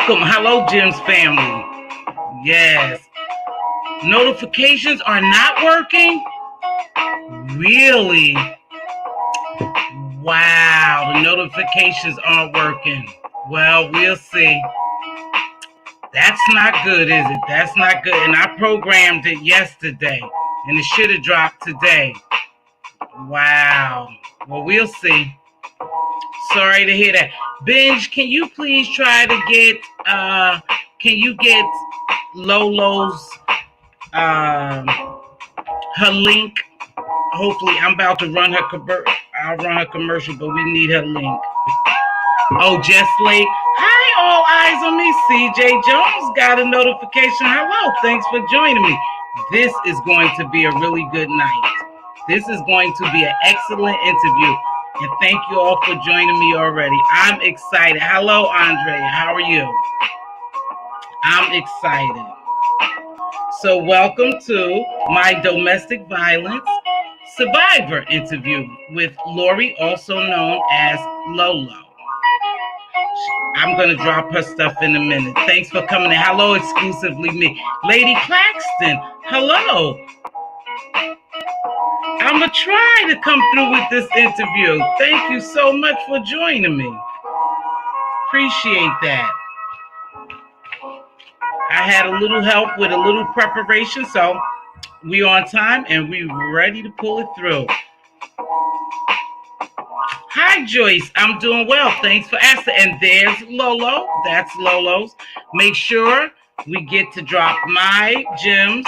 Welcome. Hello, Jim's family. Yes. Notifications are not working? Really? Wow, the notifications aren't working. Well, we'll see. That's not good, is it? That's not good. And I programmed it yesterday, and it should have dropped today. Wow. Well, we'll see. Sorry to hear that. Benj, can you please try to get, Lolo's, her link? Hopefully, I'm about to run her I'll run her commercial, but we need her link. Oh, just late. Hi, all eyes on me. CJ Jones got a notification. Hello, thanks for joining me. This is going to be a really good night. This is going to be an excellent interview. And thank you all for joining me already. I'm excited. Hello, Andre. How are you? I'm excited. So welcome to my domestic violence survivor interview with Lori, also known as Lolo. I'm going to drop her stuff in a minute. Thanks for coming in. Hello, exclusively me. Lady Claxton, hello. I'm going to try to come through with this interview. Thank you so much for joining me. Appreciate that. I had a little help with a little preparation, so we're on time and we're ready to pull it through. Hi, Joyce. I'm doing well. Thanks for asking. And there's Lolo. That's Lolo's. Make sure we get to drop my gems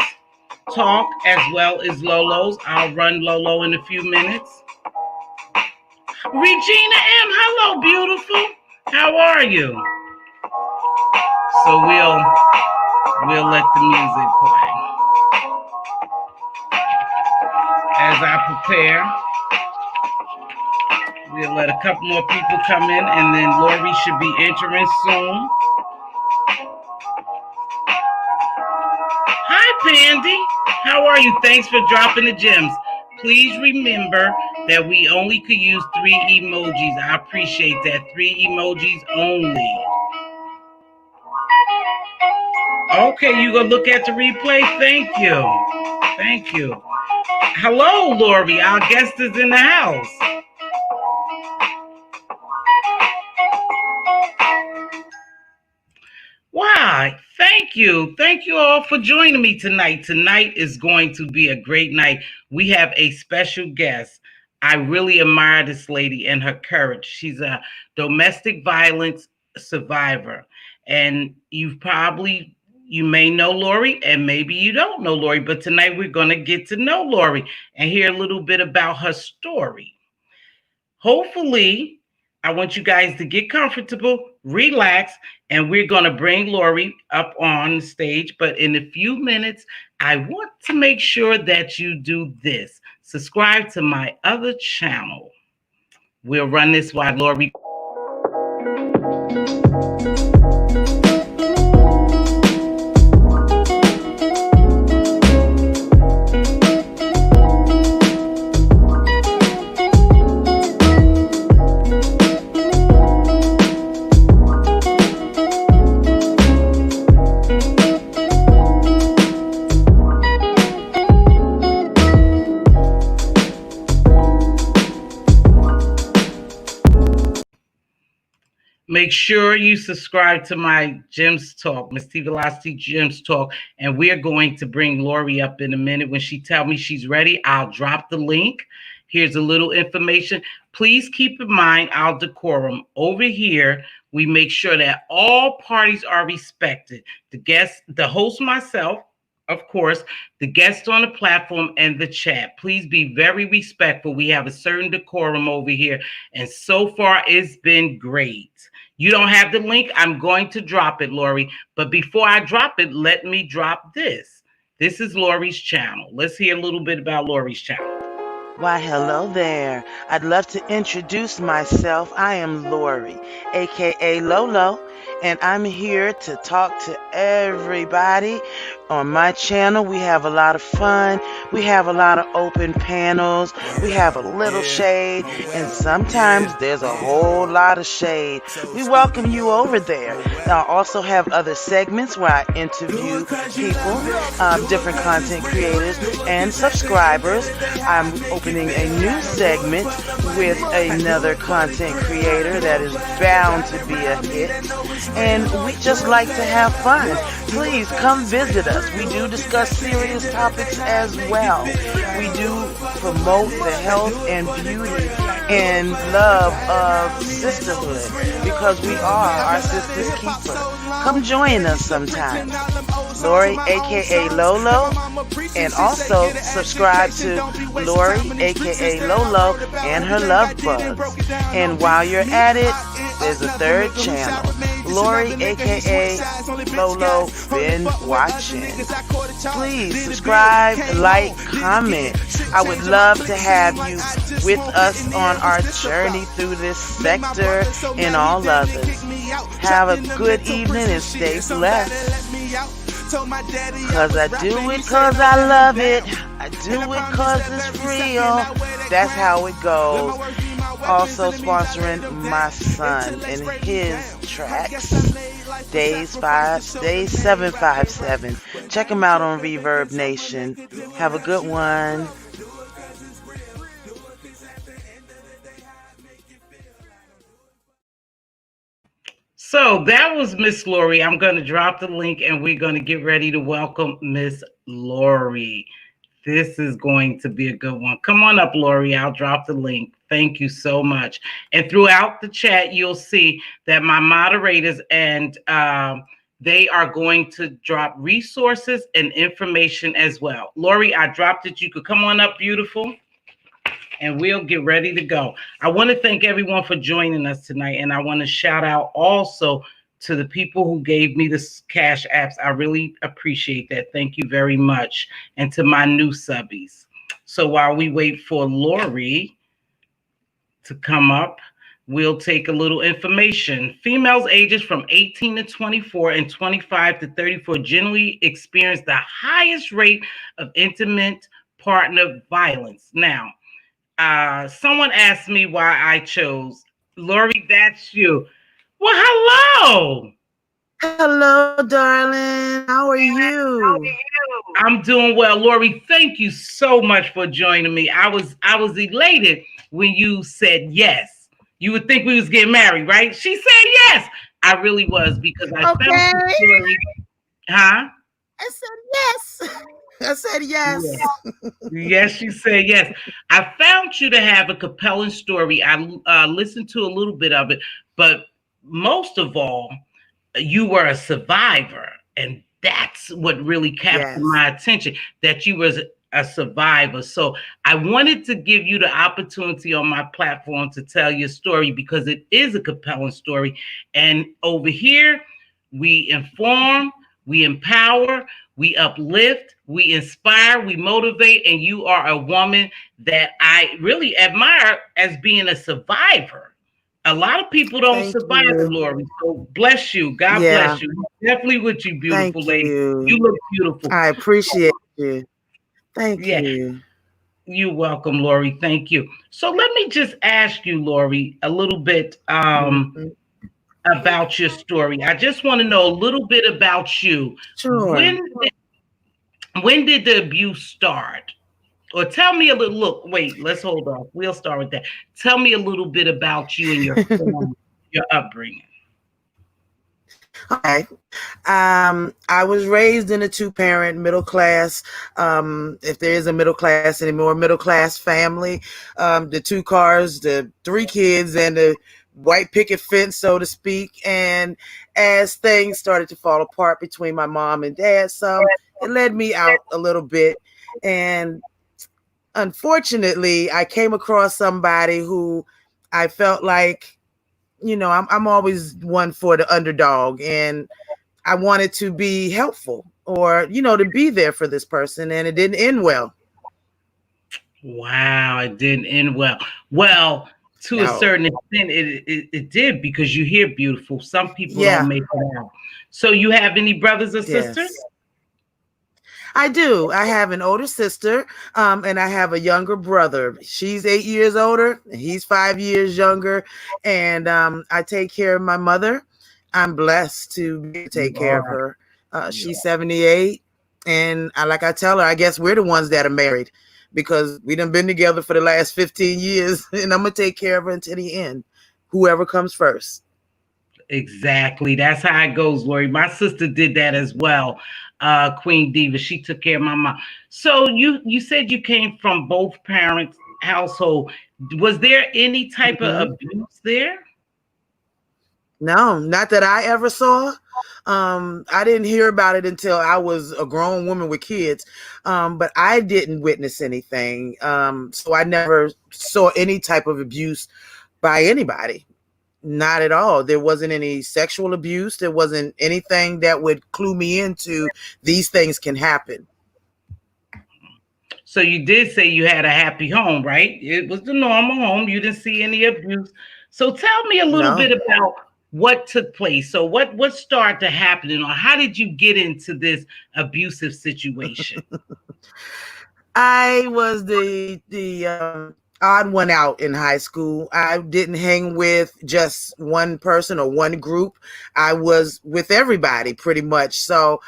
talk as well as Lolo's. I'll run Lolo in a few minutes. Regina M. Hello, beautiful. How are you? So we'll let the music play as I prepare. We'll let a couple more people come in, and then Lori should be entering soon. Hi, Pandy. How are you? Thanks for dropping the gems. Please remember that we only could use 3 emojis. I appreciate that. 3 emojis only. Okay, you gonna look at the replay? Thank you. Thank you. Hello, Lori. Our guest is in the house. Why? Thank you. Thank you all for joining me tonight. Tonight is going to be a great night. We have a special guest. I really admire this lady and her courage. She's a domestic violence survivor. And you may know Lori, and maybe you don't know Lori, but tonight we're going to get to know Lori and hear a little bit about her story. Hopefully, I want you guys to get comfortable, relax, and we're going to bring Lori up on the stage. But in a few minutes, I want to make sure that you do this. Subscribe to my other channel. We'll run this while Lori... Make sure you subscribe to my Gems Talk, Mz.Teavalocity Gems Talk, and we're going to bring Lori up in a minute. When she tells me she's ready, I'll drop the link. Here's a little information. Please keep in mind our decorum. Over here, we make sure that all parties are respected. The guest, the host, myself, of course, the guests on the platform, and the chat. Please be very respectful. We have a certain decorum over here, and so far it's been great. You don't have the link? I'm going to drop it, Lori. But before I drop it, let me drop this. This is Lori's channel. Let's hear a little bit about Lori's channel. Why, hello there. I'd love to introduce myself. I am Lori, aka Lolo, and I'm here to talk to everybody. On my channel, we have a lot of fun. We have a lot of open panels. We have a little shade, and sometimes there's a whole lot of shade. We welcome you over there. I also have other segments where I interview people, different content creators, and subscribers. I'm opening a new segment with another content creator that is bound to be a hit. And we just like to have fun. Please come visit us. We do discuss serious topics as well. We do promote the health and beauty and love of sisterhood because we are our sister's keeper. Come join us sometimes. Lori, aka Lolo, and also subscribe to Lori, aka Lolo, and her love bugs. And while you're at it, there's a third channel, Lori, aka Lolo, been watching. Please subscribe, like, comment. I would love to have you with us on our journey through this sector and all others. Have a good evening and stay blessed. Cause I do it cause I love it. I do it cause it's real. That's how it goes. Also sponsoring my son and his tracks. Days 757. Check him out on Reverb Nation. Have a good one. So that was Miss Lori. I'm going to drop the link and we're going to get ready to welcome Miss Lori. This is going to be a good one. Come on up, Lori. I'll drop the link. Thank you so much. And throughout the chat, you'll see that my moderators and they are going to drop resources and information as well. Lori, I dropped it. You could come on up, beautiful. And we'll get ready to go. I want to thank everyone for joining us tonight. And I want to shout out also to the people who gave me the cash apps. I really appreciate that. Thank you very much. And to my new subbies. So while we wait for Lori to come up, we'll take a little information. Females ages from 18 to 24 and 25 to 34 generally experience the highest rate of intimate partner violence. Now, someone asked me why I chose Lori. That's you. Well, hello. Hello, darling. How are you? I'm doing well, Lori. Thank you so much for joining me. I was elated when you said yes. You would think we was getting married, right? She said yes. I really was because I found the story. Huh? I said yes. I said yes. Yes, she said yes. I found you to have a compelling story. I listened to a little bit of it, but most of all, you were a survivor, and that's what really captured my attention, that you was a survivor. So I wanted to give you the opportunity on my platform to tell your story because it is a compelling story. And over here, we inform, we empower, we uplift, we inspire, we motivate, and you are a woman that I really admire as being a survivor. A lot of people don't survive, Lori. So bless you. God bless you. Definitely with you, beautiful lady. You look beautiful. I appreciate you. Thank you. You're welcome, Lori. Thank you. So let me just ask you, Lori, a little bit about your story. I just want to know a little bit about you. Sure. When did the abuse start? Or tell me a little, look, wait, let's hold off. We'll start with that. Tell me a little bit about you and your family, your upbringing. Okay. I was raised in a two-parent middle class, if there is a middle class anymore, middle class family. The 2 cars, the 3 kids, and the white picket fence, so to speak. And as things started to fall apart between my mom and dad, it led me out a little bit. And unfortunately, I came across somebody who I felt like, I'm always one for the underdog, and I wanted to be helpful or, to be there for this person, and it didn't end well. Wow, it didn't end well. Well, To a No. certain extent, it did, because you hear beautiful. Some people don't Yeah. make it out. So you have any brothers or sisters? Yes. I do. I have an older sister, and I have a younger brother. She's 8 years older, and he's 5 years younger. And I take care of my mother. I'm blessed to be able to take You care of are. her. You She's 78, and like I tell her, I guess we're the ones that are married because we done been together for the last 15 years, and I'm gonna take care of her until the end, whoever comes first. Exactly. That's how it goes, Lori. My sister did that as well. Queen Diva. She took care of my mom. So you said you came from both parents' household. Was there any type of Hmm. abuse there? No, not that I ever saw. I didn't hear about it until I was a grown woman with kids. But I didn't witness anything. So I never saw any type of abuse by anybody. Not at all. There wasn't any sexual abuse. There wasn't anything that would clue me into these things can happen. So you did say you had a happy home, right? It was the normal home. You didn't see any abuse. So tell me a little bit No. about what took place. So what started to happen, or how did you get into this abusive situation? I was the odd one out in high school. I didn't hang with just one person or one group. I was with everybody pretty much. So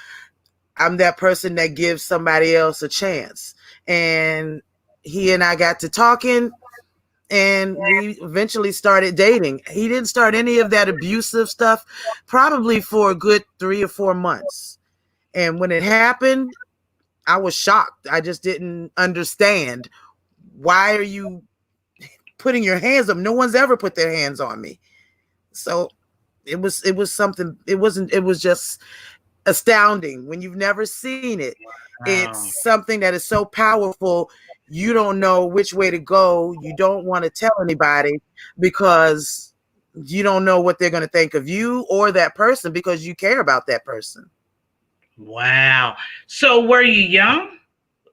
I'm that person that gives somebody else a chance. And he and I got to talking, and we eventually started dating. He didn't start any of that abusive stuff probably for a good 3 or 4 months. And when it happened, I was shocked. I just didn't understand. Why are you putting your hands up? No one's ever put their hands on me. So it was something. It was just astounding when you've never seen it. Wow. It's something that is so powerful. You don't know which way to go. You don't want to tell anybody because you don't know what they're going to think of you or that person because you care about that person. Wow. So were you young?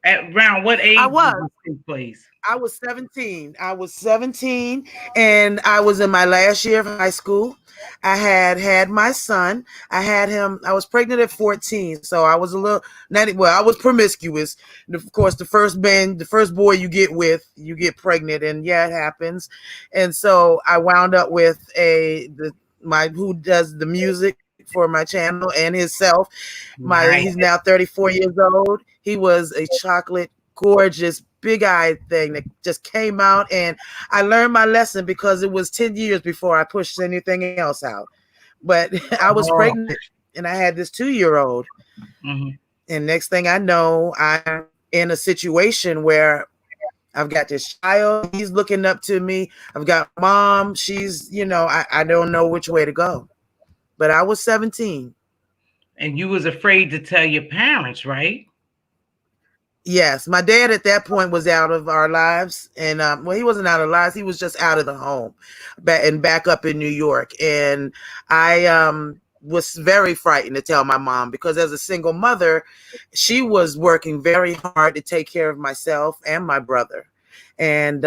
At around what I age did was. this take place? I was 17. I was 17 and I was in my last year of high school. I had my son. I had him. I was pregnant at 14. So I was a little not well, I was promiscuous. Of course, the first man, the first boy you get with, you get pregnant and yeah, it happens. And so I wound up with my who does the music for my channel and himself. He's Nice. now 34 years old. He was a chocolate gorgeous big-eyed thing that just came out, and I learned my lesson because it was 10 years before I pushed anything else out. But I was Oh, pregnant and I had this 2-year-old, mhm. and next thing I know, I'm in a situation where I've got this child, he's looking up to me. I've got mom, she's, I don't know which way to go. But I was 17. And you was afraid to tell your parents, right? Yes, my dad at that point was out of our lives, and well, he wasn't out of lives; he was just out of the home, back up in New York. And I was very frightened to tell my mom because, as a single mother, she was working very hard to take care of myself and my brother, and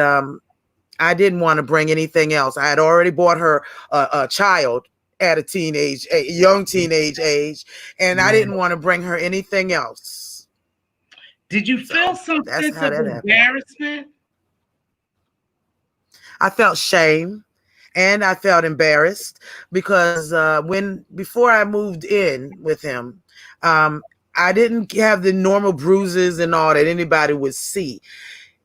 I didn't want to bring anything else. I had already bought her a child at a young teenage age, and I Yeah. didn't want to bring her anything else. Did you feel So some that's sense how of that happened. embarrassment? I felt shame and I felt embarrassed because when before I moved in with him, um, I didn't have the normal bruises and all that anybody would see.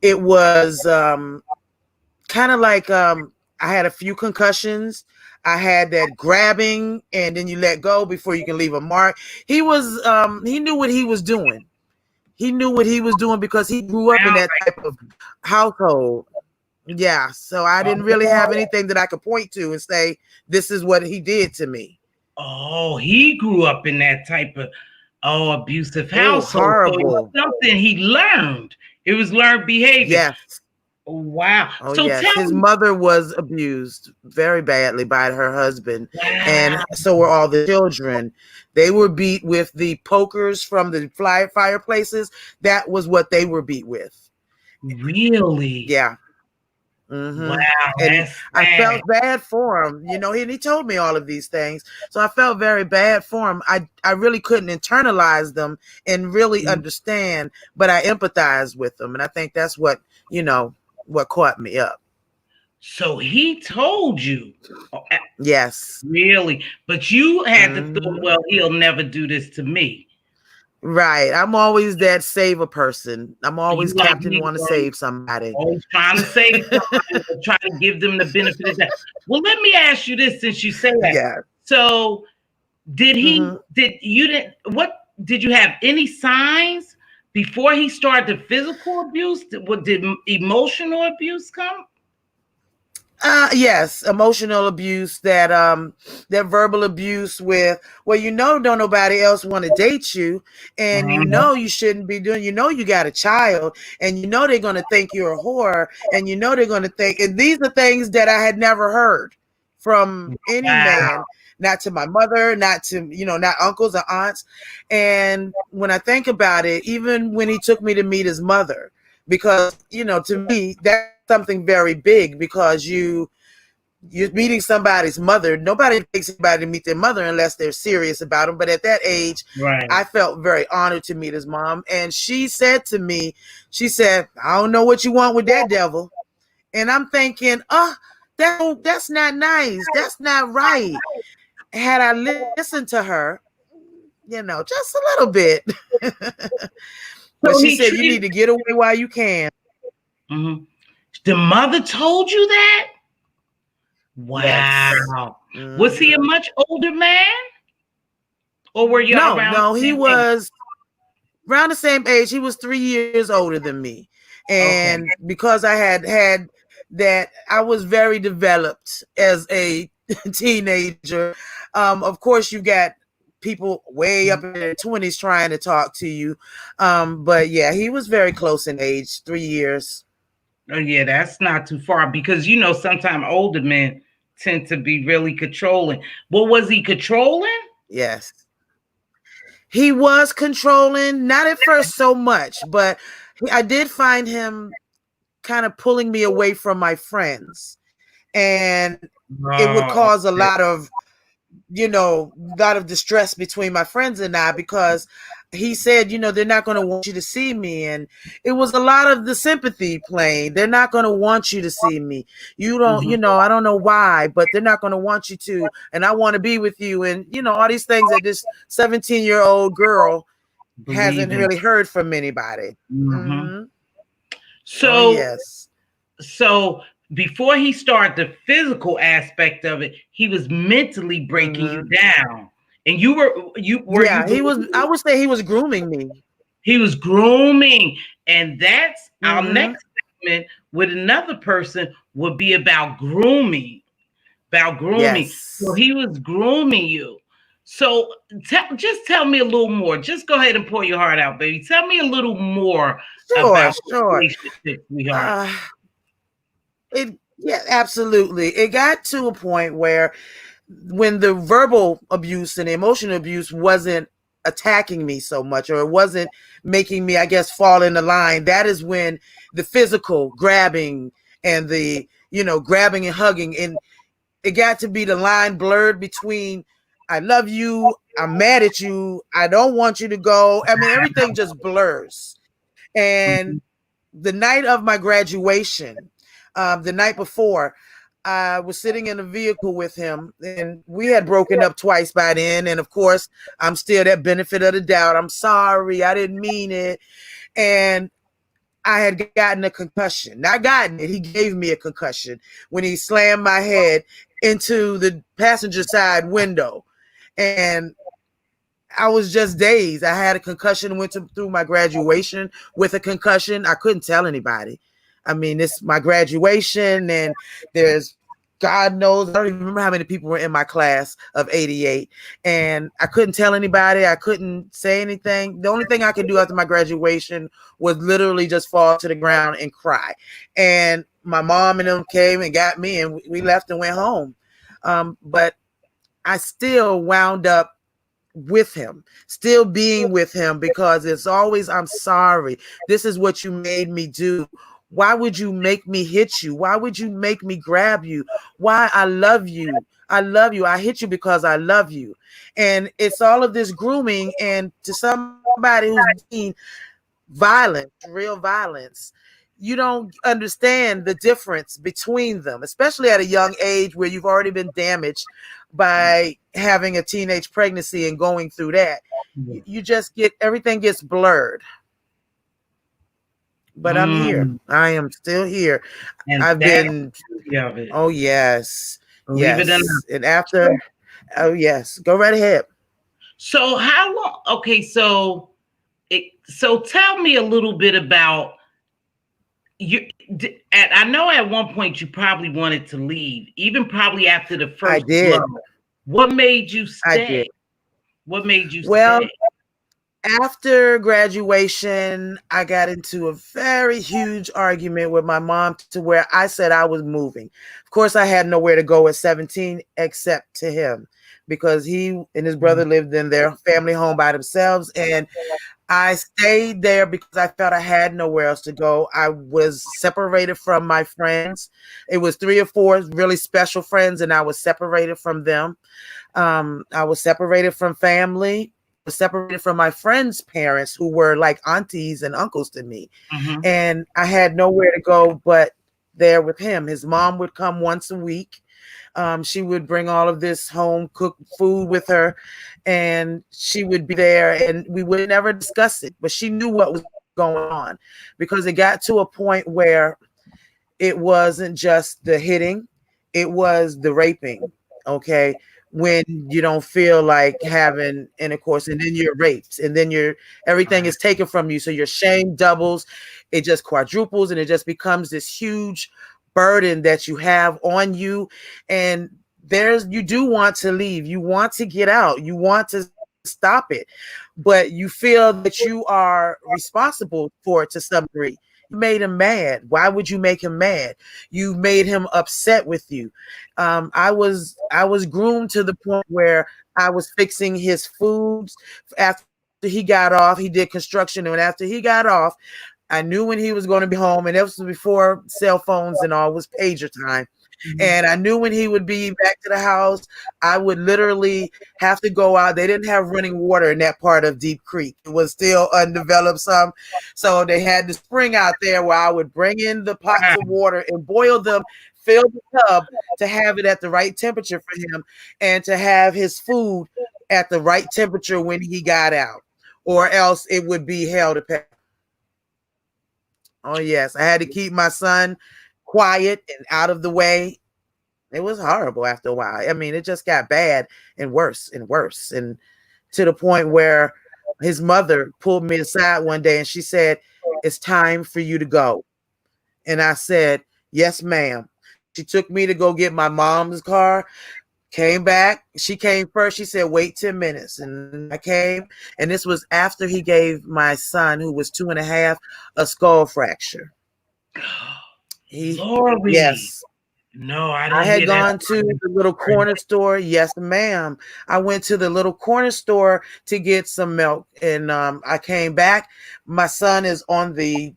It was kind of like I had a few concussions. I had that grabbing and then you let go before you can leave a mark. He knew what he was doing. He knew what he was doing because he grew up in Wow. that type of household. Yeah, so I didn't really have anything that I could point to and say, this is what he did to me. Oh, he grew up in that type of abusive Oh, household. So it was horrible. something he learned. It was learned behavior. Yes. Oh, wow. Oh, So yes. tell His me, mother was abused very badly by her husband, wow, and so were all the children. They were beat with the pokers from the fireplaces. That was what they were beat with. really? Yeah. Wow, And that's I sad. felt bad for him, and he told me all of these things. So I felt very bad for him. I really couldn't internalize them and really understand, but I empathized with them. And I think that's what caught me up. So he told you. Oh, Yes. really? But you had to thought, Hmm. well, he'll never do this to me. Right. I'm always that saver person. I'm You always like Captain me, want to right? save somebody. Always trying to save somebody or try to give them the benefit of that. Well, let me ask you this since you say that. Yeah. So Hmm. what did you have any signs before he started the physical abuse? Did emotional abuse come? Yes, emotional abuse, that verbal abuse with, well, don't nobody else want to date you, and Mhm. you shouldn't be doing, you got a child, and they're gonna think you're a whore, and they're gonna think, and these are things that I had never heard from any Wow. man, not to my mother, not to, not uncles or aunts. And when I think about it, even when he took me to meet his mother, because to me that's something very big, because you're meeting somebody's mother. Nobody takes anybody to meet their mother unless they're serious about them. But at that age, Right. I felt very honored to meet his mom. And she said to me, she said, I don't know what you want with that devil. And I'm thinking, that's not nice. That's not right. Had I listened to her, just a little bit. But So she he said, you need treated. to get away while you can. Mhm. The mother told you that? Yes. Wow. Was he a Hmm. much older man, or were you No, around no, the he same age? was around the same age. He was 3 years older than me. Okay. And because I had that, I was very developed as a teenager. Of course, you got people way up in their 20s trying to talk to you. But yeah, he was very close in age, 3 years. Oh yeah, that's not too far because sometimes older men tend to be really controlling. What was he controlling? Yes. He was controlling, not at first so much, but I did find him kind of pulling me away from my friends. And it would Oh, cause a okay. lot of distress between my friends and I, because he said, they're not going to want you to see me. And it was a lot of the sympathy playing. They're not going to want you to see me. You don't, Mhm. I don't know why, but they're not going to want you to. And I want to be with you. And, all these things that this 17-year-old girl hasn't Believing. really heard from anybody. Mhm. Hmm. Oh, So, yes. so before he started the physical aspect of it, he was mentally breaking you Hmm. down, and you Yeah, I believe would say he was grooming me. he was grooming, and that's our Hmm. next segment with another person would be about grooming. About grooming. So Yes. he was grooming you. So just tell me a little more. Just go ahead and pour your heart out, baby. Tell me a little more Sure, about the sure. relationship, sweetheart. Uh, yeah, absolutely. It got to a point where, when the verbal abuse and the emotional abuse wasn't attacking me so much, or it wasn't making me, I guess, fall in the line, that is when the physical grabbing and the, grabbing and hugging, and it got to be the line blurred between, I love you, I'm mad at you, I don't want you to go. I mean, everything just blurs. And Mhm. the night of my graduation, the night before, I was sitting in a vehicle with him, and we had broken up twice by then. And of course, I'm still that benefit of the doubt. I'm sorry, I didn't mean it. And I had gotten a concussion. Not gotten it, he gave me a concussion when he slammed my head into the passenger side window. And I was just dazed. I had a concussion, through my graduation with a concussion. I couldn't tell anybody. I mean, it's my graduation, and there's, God knows, I don't even remember how many people were in my class of 88. And I couldn't tell anybody. I couldn't say anything. The only thing I could do after my graduation was literally just fall to the ground and cry. And my mom and them came and got me, and we left and went home. But I still wound up with him, still being with him, because it's always, I'm sorry. This is what you made me do. Why would you make me hit you? Why would you make me grab you? Why? I love you. I love you. I hit you because I love you. And it's all of this grooming. And to somebody who's seen violence, real violence, you don't understand the difference between them, especially at a young age where you've already been damaged by having a teenage pregnancy and going through that. You just get, everything gets blurred. But I'm here. Mm, I am still here. and I've that's been, the beauty of it. oh, yes, Believe it or not. yes. And after, oh, yes, go right ahead. So how long? Okay, so so tell me a little bit about you. I know at one point you probably wanted to leave, even probably after the I first blow. did. What made you I did. stay? What made you Well, stay? after graduation, I got into a very huge argument with my mom to where I said I was moving. Of course, I had nowhere to go at 17 except to him because he and his brother lived in their family home by themselves. And I stayed there because I felt I had nowhere else to go. I was separated from my friends. It was 3 or 4 really special friends, and I was separated from them. I was separated from family. I was separated from my friends' parents, who were like aunties and uncles to me. Mm-hmm. And I had nowhere to go but there with him. His mom would come once a week. She would bring all of this home cooked food with her, and she would be there, and we would never discuss it. But she knew what was going on because it got to a point where it wasn't just the hitting, it was the raping. Okay. When you don't feel like having intercourse, and then you're raped, and then everything is taken from you. So your shame doubles, it just quadruples, and it just becomes this huge burden that you have on you. And you do want to leave, you want to get out, you want to stop it, but you feel that you are responsible for it to some degree. You made him mad. Why would you make him mad? You made him upset with you. I was groomed to the point where I was fixing his foods after he got off. He did construction, and after he got off, I knew when he was going to be home, and that was before cell phones and all, was pager time. And I knew when he would be back to the house, I would literally have to go out. They didn't have running water in that part of Deep Creek. It was still undeveloped some. So they had the spring out there where I would bring in the pots of water and boil them, fill the tub to have it at the right temperature for him, and to have his food at the right temperature when he got out, or else it would be hell to pay. Oh, yes. I had to keep my son quiet and out of the way. It was horrible after a while. I mean, it just got bad and worse and worse. And to the point where his mother pulled me aside one day and she said, "It's time for you to go." And I said, "Yes, ma'am." She took me to go get my mom's car, came back. She came first. She said, "Wait 10 minutes." And I came. And this was after he gave my son, who was 2.5, a skull fracture. Lori. Yes. No, I I didn't had hear that. gone to the little corner store. Yes, ma'am. I went to the little corner store to get some milk, and I came back. My son is on the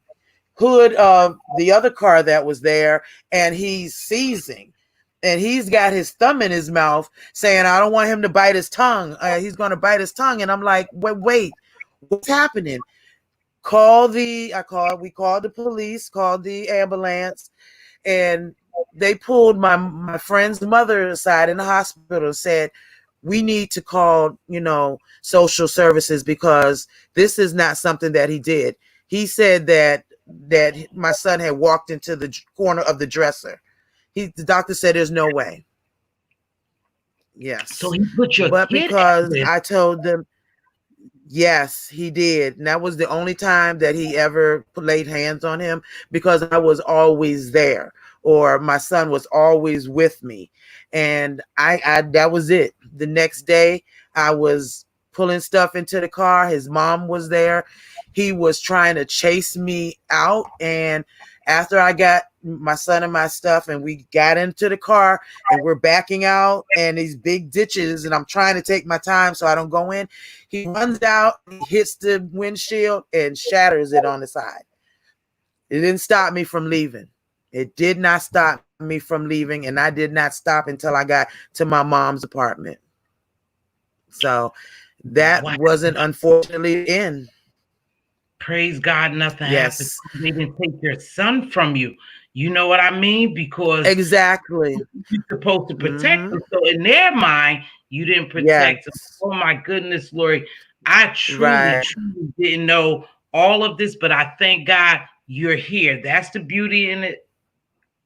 hood of the other car that was there, and he's seizing. And he's got his thumb in his mouth saying, "I don't want him to bite his tongue. He's going to bite his tongue." And I'm like, wait, what's happening? We called the police, called the ambulance, and they pulled my friend's mother aside in the hospital and said, "We need to call, social services, because this is not something that he did." He said that my son had walked into the corner of the dresser. The doctor said there's no way. So Yes. he put your But kid at because risk. I told them, yes, he did. And that was the only time that he ever laid hands on him, because I was always there, or my son was always with me. And I that was it. The next day I was pulling stuff into the car. His mom was there. He was trying to chase me out. And after I got my son and my stuff, and we got into the car and we're backing out and these big ditches, and I'm trying to take my time so I don't go in, he runs out, he hits the windshield and shatters it on the side. It didn't stop me from leaving. It did not stop me from leaving, and I did not stop until I got to my mom's apartment. So that Wow. wasn't unfortunately the end. Praise God, nothing happened. Yes, They didn't take your son from you. You know what I mean? Because exactly. you're supposed to protect Mm-hmm. them. So in their mind, you didn't protect them. Yes, Oh my goodness, Lori. I truly, right. truly didn't know all of this, but I thank God you're here. That's the beauty in it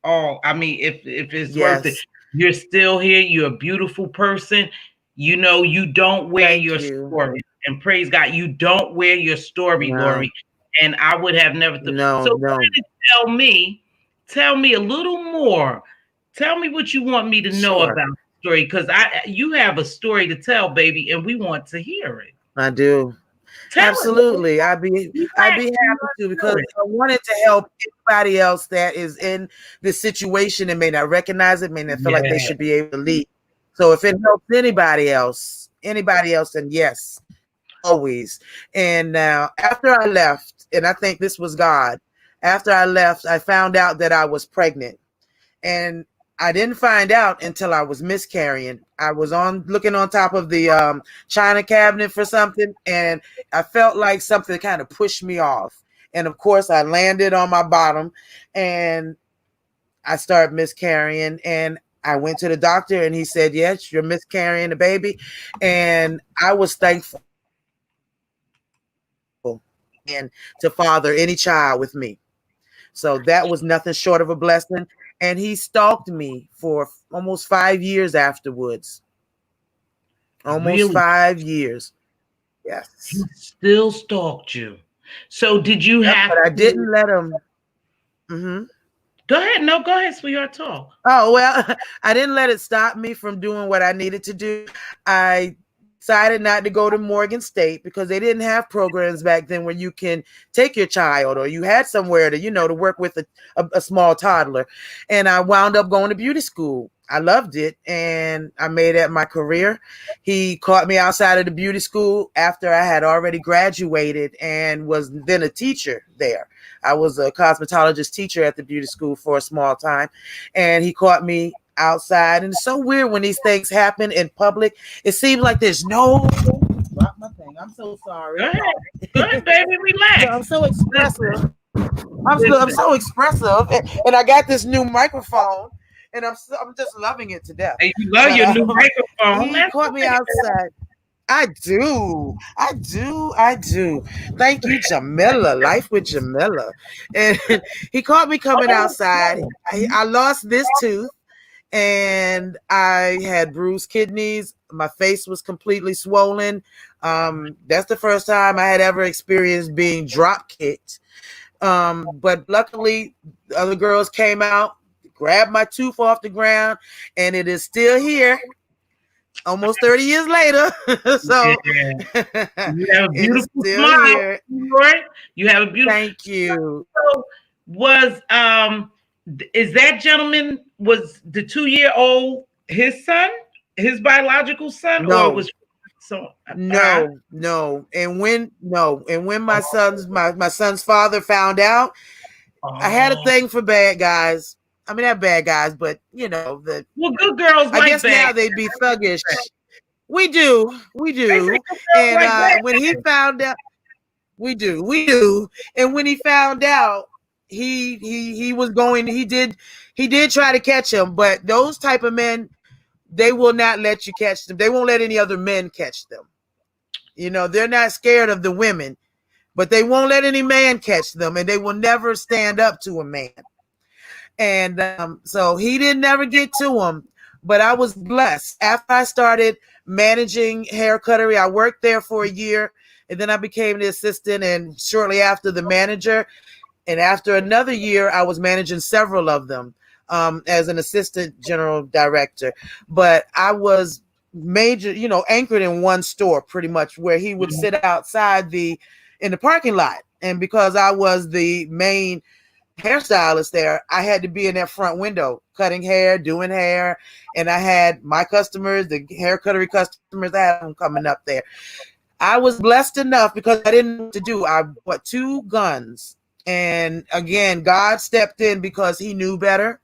all. I mean, if it's worth it, Yes, you're still here. You're a beautiful person. You know, you don't wear thank your you. story. And praise God, you don't wear your story, No, Lori. And I would have never thought. no, So go no. ahead and tell me a little more. Tell me what you want me to know Sure, about the story, because you have a story to tell, baby, and we want to hear it. I do. Tell it, Lori. Absolutely. I'd be We happy want to, to know because it. I wanted to help anybody else that is in this situation and may not recognize it, may not feel like they Yeah. should be able to lead. So if it helps anybody else, then yes, always. And now after I left, and I think this was God, after I left, I found out that I was pregnant. And I didn't find out until I was miscarrying. I was on looking on top of the china cabinet for something, and I felt like something kind of pushed me off. And of course, I landed on my bottom, and I started miscarrying. And I went to the doctor, and he said, "Yes, you're miscarrying a baby." And I was thankful and to father any child with me. So that was nothing short of a blessing. And he stalked me for almost 5 years afterwards. Almost Really? 5 years. He Yes. still stalked you. So did you Yep. But have I to didn't let him. Hmm. go ahead? No, go ahead, sweetheart. Talk. Oh, well, I didn't let it stop me from doing what I needed to do. I decided not to go to Morgan State because they didn't have programs back then where you can take your child, or you had somewhere to, to work with a small toddler. And I wound up going to beauty school. I loved it, and I made it my career. He caught me outside of the beauty school after I had already graduated and was then a teacher there. I was a cosmetologist teacher at the beauty school for a small time, and he caught me outside. And it's so weird when these things happen in public. It seems like there's no drop my thing. I'm so sorry. Go ahead. Go ahead, baby. Relax. I'm so Listen, expressive. I'm listen. so expressive, and I got this new microphone, and I'm just loving it to death. Hey, you love But your new microphone. he That's caught me outside. I do. I do. I do. Thank you, Jamila. Life with Jamila. And he caught me coming outside. I lost this tooth, and I had bruised kidneys. My face was completely swollen. That's the first time I had ever experienced being drop kicked. But luckily, the other girls came out, grabbed my tooth off the ground, and it is still here almost 30 years later. So yeah. You have a it is beautiful still smile, here. right? You have a beautiful. Thank you. So was is that gentleman, was the 2-year-old his son, his biological son, or it No, was so? no. And when my son's father found out, I had a Oh, thing for bad guys. I mean, not bad guys, but well, good girls I like guess bad. now they'd be thuggish. We They say do. good girls And like bad. when he found out, we do. And when he found out, he was going. He did try to catch him, but those type of men, they will not let you catch them. They won't let any other men catch them. They're not scared of the women, but they won't let any man catch them, and they will never stand up to a man. And so he didn't never get to him. But I was blessed. After I started managing hair cuttery, I worked there for a year, and then I became the assistant, and shortly after the manager. And after another year, I was managing several of them as an assistant general director. But I was anchored in one store pretty much, where he would sit outside in the parking lot. And because I was the main hairstylist there, I had to be in that front window cutting hair, doing hair. And I had my customers, the hair cuttery customers, I had them coming up there. I was blessed enough because I didn't know what to do. I bought 2 guns. And again, God stepped in because he knew better.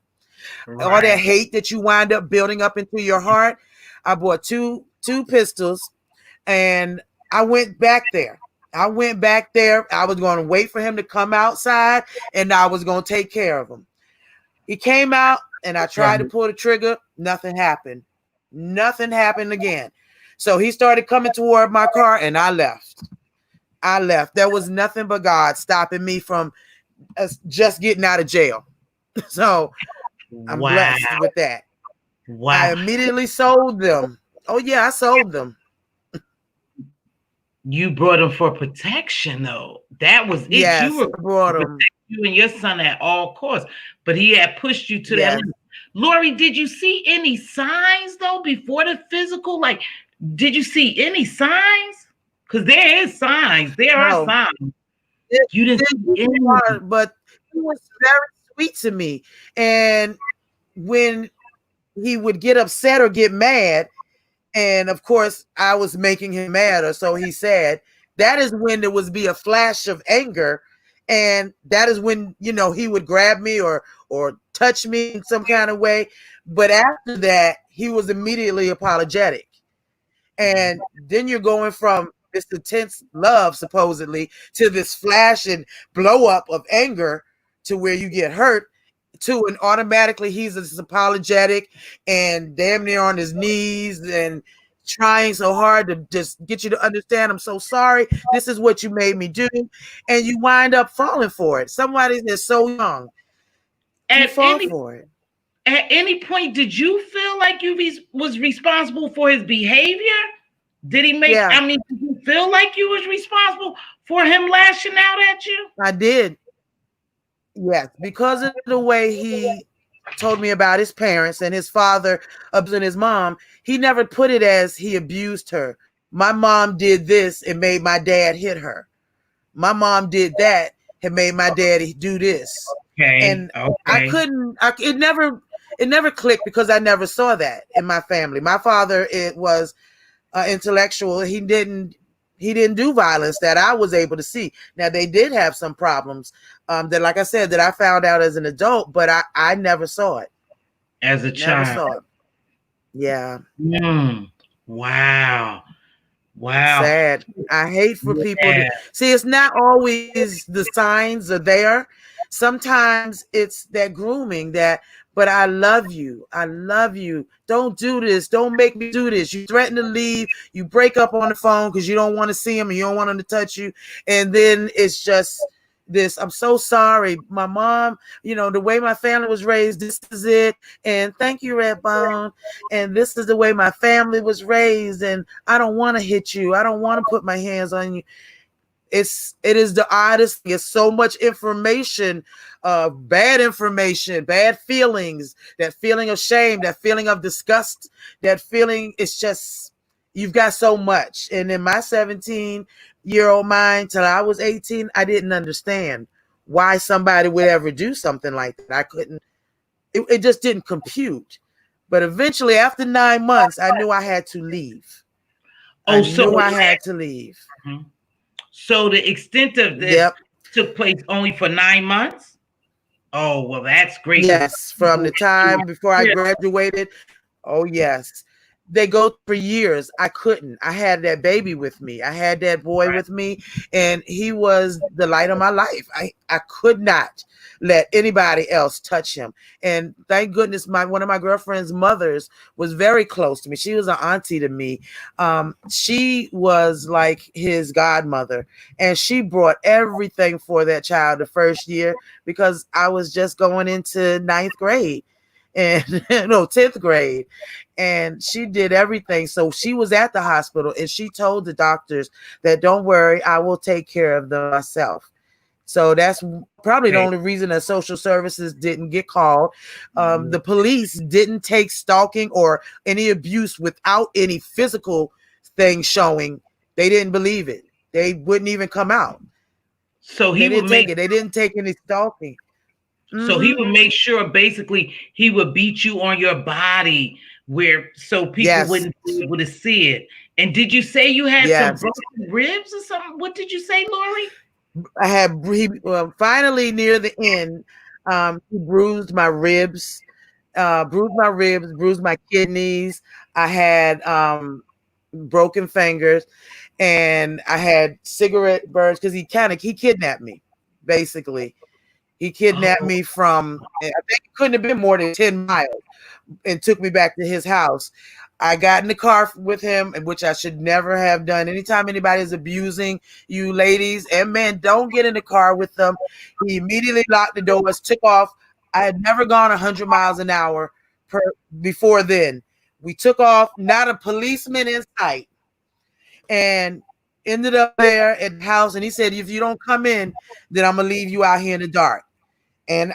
All that Right. hate that you wind up building up into your heart. I bought two pistols, and I went back there. I went back there. I was going to wait for him to come outside, and I was going to take care of him. He came out, and I tried to Right. pull the trigger. Nothing happened. Nothing happened again. So he started coming toward my car, and I left. I left. There was nothing but God stopping me from just getting out of jail. So I'm Wow. blessed with that. I Wow. immediately sold them. Oh yeah, I sold them. You brought him for protection, though. That was it. You Yes, were I brought to them. protect you and your son at all costs, but he had pushed you to that Yes. limit. Lori, did you see any signs though before the physical? Like, did you see any signs? Because there is signs. There are No. signs. It, You didn't it see really any. are, but he was very sweet to me. And when he would get upset or get mad, and of course I was making him mad, or so he said, that is when there would be a flash of anger. And that is when, he would grab me or touch me in some kind of way. But after that, he was immediately apologetic. And then you're going from this intense love, supposedly, to this flash and blow up of anger to where you get hurt, to an automatically he's just apologetic and damn near on his knees and trying so hard to just get you to understand, I'm so sorry. This is what you made me do. And you wind up falling for it. Somebody that's so young, you At fall any for it. at any point, did you feel like you was responsible for his behavior? Did he make? Yeah, I mean, did you feel like you was responsible for him lashing out at you? I did. Yes, because of the way he told me about his parents and his father abusing his mom, he never put it as he abused her. My mom did this and made my dad hit her. My mom did that and made my daddy do this. Okay, And I okay. couldn't it never clicked because I never saw that in my family. My father, it was intellectual. He didn't do violence that I was able to see. Now they did have some problems that, like I said, that I found out as an adult, but I never saw it. As a Never child. saw it. Yeah, Mm, wow. Wow. sad. I hate for people to Yeah. see. It's not always the signs are there. Sometimes it's that grooming that. But I love you. I love you. Don't do this. Don't make me do this. You threaten to leave. You break up on the phone because you don't want to see him and you don't want him to touch you. And then it's just this. I'm so sorry. My mom, the way my family was raised, this is it. And thank you, Redbone. And this is the way my family was raised. And I don't want to hit you. I don't want to put my hands on you. It is the oddest thing. It's so much information, bad information, bad feelings, that feeling of shame, that feeling of disgust, that feeling. It's just, you've got so much. And in my 17-year-old mind, till I was 18, I didn't understand why somebody would ever do something like that. I couldn't. It just didn't compute. But eventually, after 9 months, I knew I had to leave. I Oh, so knew I had to leave. so the extent of this Yep. took place only for 9 months? Oh, well, that's great because Yes, from the time before I graduated. Oh, yes. They go for years. I couldn't. I had that baby with me. I had that boy with me, and he was the light of my life. I could not let anybody else touch him. And thank goodness one of my girlfriend's mothers was very close to me. She was an auntie to me. She was like his godmother, and she brought everything for that child the first year because I was just going into ninth grade and no 10th grade, and she did everything. So she was at the hospital and she told the doctors that, don't worry, I will take care of them myself. So that's probably the okay. only reason that social services didn't get called. The police didn't take stalking or any abuse without any physical thing showing. They didn't believe it. They wouldn't even come out. So They he would didn't take make it. They didn't take any stalking. so he Hmm. would make sure basically he would beat you on your body where so people Yes. wouldn't be able to see it. And did you say you had some Yes. broken ribs or something? What did you say, Lori? I had finally near the end, he bruised my ribs, bruised my kidneys. I had broken fingers, and I had cigarette burns because he kidnapped me, basically. He kidnapped Oh, me from, I think it couldn't have been more than 10 miles, and took me back to his house. I got in the car with him, which I should never have done. Anytime anybody is abusing you, ladies and men, don't get in the car with them. He immediately locked the doors, took off. I had never gone 100 miles an hour before then. We took off, not a policeman in sight, and ended up there at the house. And he said, if you don't come in, then I'm going to leave you out here in the dark. And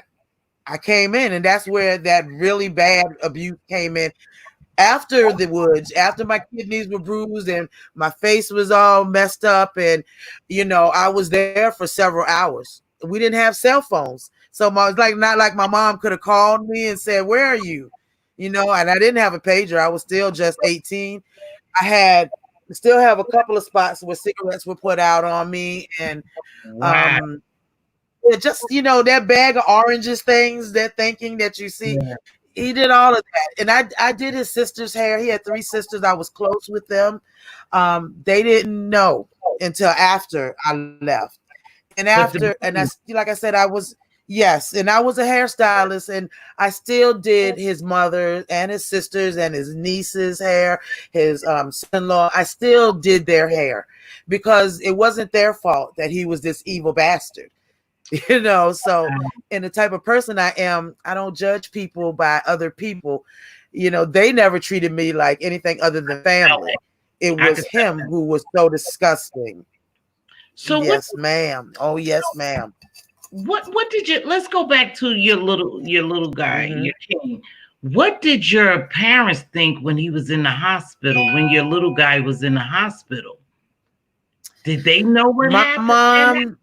I came in, and that's where that really bad abuse came in. After the woods, after my kidneys were bruised and my face was all messed up, and I was there for several hours. We didn't have cell phones, so it's like not like my mom could have called me and said, "Where are you?" And I didn't have a pager. I was still just 18. I still have a couple of spots where cigarettes were put out on me, and wow. just that bag of oranges things, that thinking that you see. Yeah. He did all of that, and I did his sister's hair. He had 3 sisters. I was close with them. They didn't know until after I left, and But the like I said, I was yes, and I was a hairstylist, and I still did his mother and his sisters and his niece's hair, his son-in-law. I still did their hair because it wasn't their fault that he was this evil bastard. So, and the type of person I am, I don't judge people by other people. They never treated me like anything other than family. It I was could him who was so disgusting. so Yes, ma'am. Oh, yes, ma'am. what did you let's go back to your little guy, Hmm. your king. What did your parents think when he was in the hospital, when your little guy was in the hospital? Did they know what My happened? mom,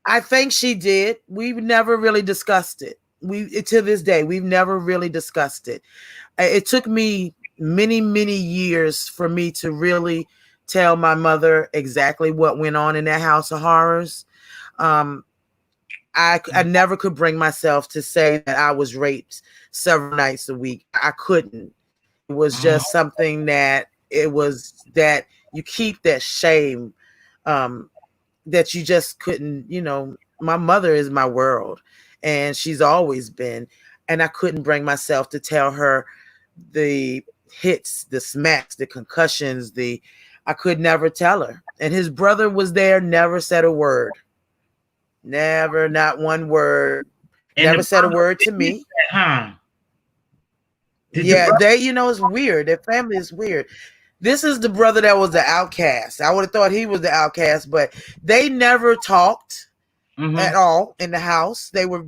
I think she did. We've never really discussed it. To this day, we've never really discussed it. It took me many, many years for me to really tell my mother exactly what went on in that house of horrors. Um, I never could bring myself to say that I was raped several nights a week. I couldn't. It was Oh, just something that you keep that shame, um, that you just couldn't. My mother is my world, and she's always been. And I couldn't bring myself to tell her the hits, the smacks, the concussions, I could never tell her. And his brother was there, never said a word. Never, not one word. and the Never said a brother word to witnessed me. that, huh? Did the Yeah, brother? it's weird. Their family is weird. This is the brother that was the outcast. I would have thought he was the outcast, but they never talked at Mm-hmm. all in the house. It was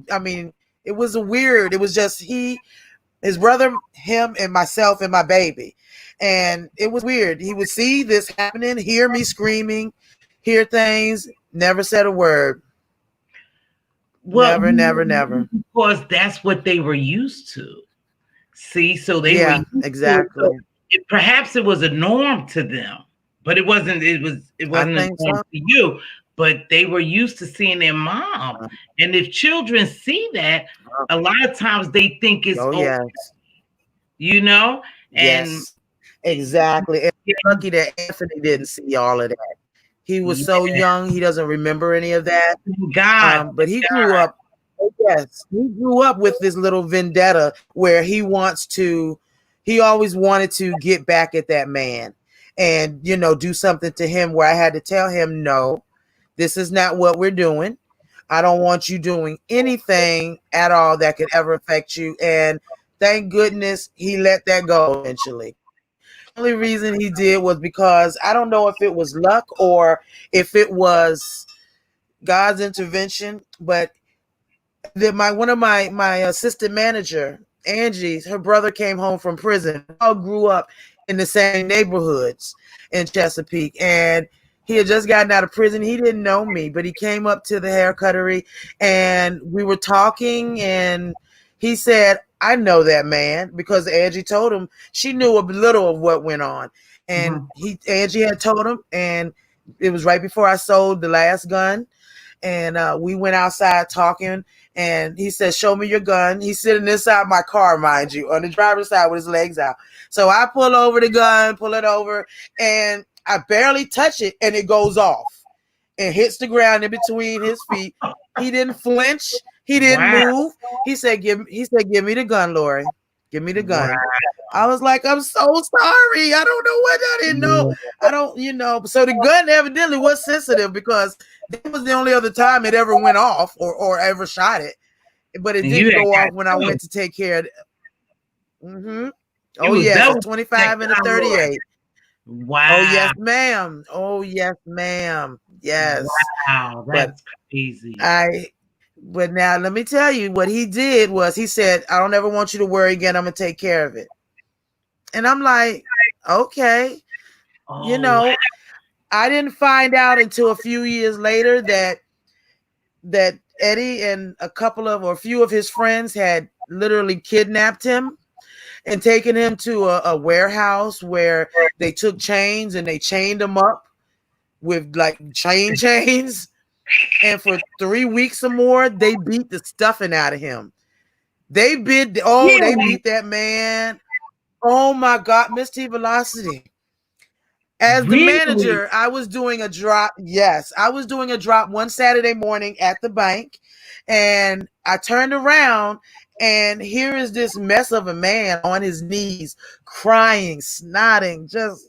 it was just his brother, him, and myself and my baby. And it was weird. He would see this happening, hear me screaming, hear things, never said a word. Well, Never, never, never. because that's what they were used to. See, so they were Yeah, used to it. exactly. So perhaps it was a norm to them, but it wasn't. It I wasn't a think norm so. to you. But they were used to seeing their mom, and if children see that, a lot of times they think it's Oh, okay, yes. you know. And Yes, exactly. And yeah, lucky that Anthony didn't see all of that. He was so yeah, young, he doesn't remember any of that. thank God, But he grew up, oh, yes, he grew up with this little vendetta where he always wanted to get back at that man and, do something to him where I had to tell him, no, this is not what we're doing. I don't want you doing anything at all that could ever affect you. And thank goodness he let that go eventually. The only reason he did was because I don't know if it was luck or if it was God's intervention, but one of my assistant manager, Angie's, her brother came home from prison. We all grew up in the same neighborhoods in Chesapeake, and he had just gotten out of prison. He didn't know me, but he came up to the hair cuttery, and we were talking, and he said, "I know that man," because Angie told him she knew a little of what went on, and mhm. Angie had told him, and it was right before I sold the last gun, and we went outside talking. And he said, "Show me your gun." He's sitting inside my car, mind you, on the driver's side with his legs out. So I pull over the gun, pull it over, and I barely touch it, and it goes off and hits the ground in between his feet. He didn't flinch. He didn't Wow. move. He said, "Give me the gun, Lori. Give me the Wow. gun." I was like, "I'm so sorry. I don't know what I didn't know. I don't, you know." So the gun evidently was sensitive because that was the only other time it ever went off or ever shot it. But it And you didn't had go got off when I two. went to take care of it. Mm-hmm. It Oh, was yes. double It's 25 and a technology. 38. Oh, Wow. yes, ma'am. Oh, yes, ma'am. Yes. Wow. But That's crazy. but now let me tell you what he did was he said, "I don't ever want you to worry again. I'm going to take care of it." And I'm like, okay, you Oh, wow. know, I didn't find out until a few years later that Eddie and a few of his friends had literally kidnapped him and taken him to a warehouse where they took chains and they chained him up with like chains. And for 3 weeks or more, they beat the stuffing out of him. They beat Really? that man. Oh my God, Mz.Teavalocity. As the Really? manager, I was doing a drop. Yes, I was doing a drop one Saturday morning at the bank, and I turned around, and here is this mess of a man on his knees, crying, snotting, just,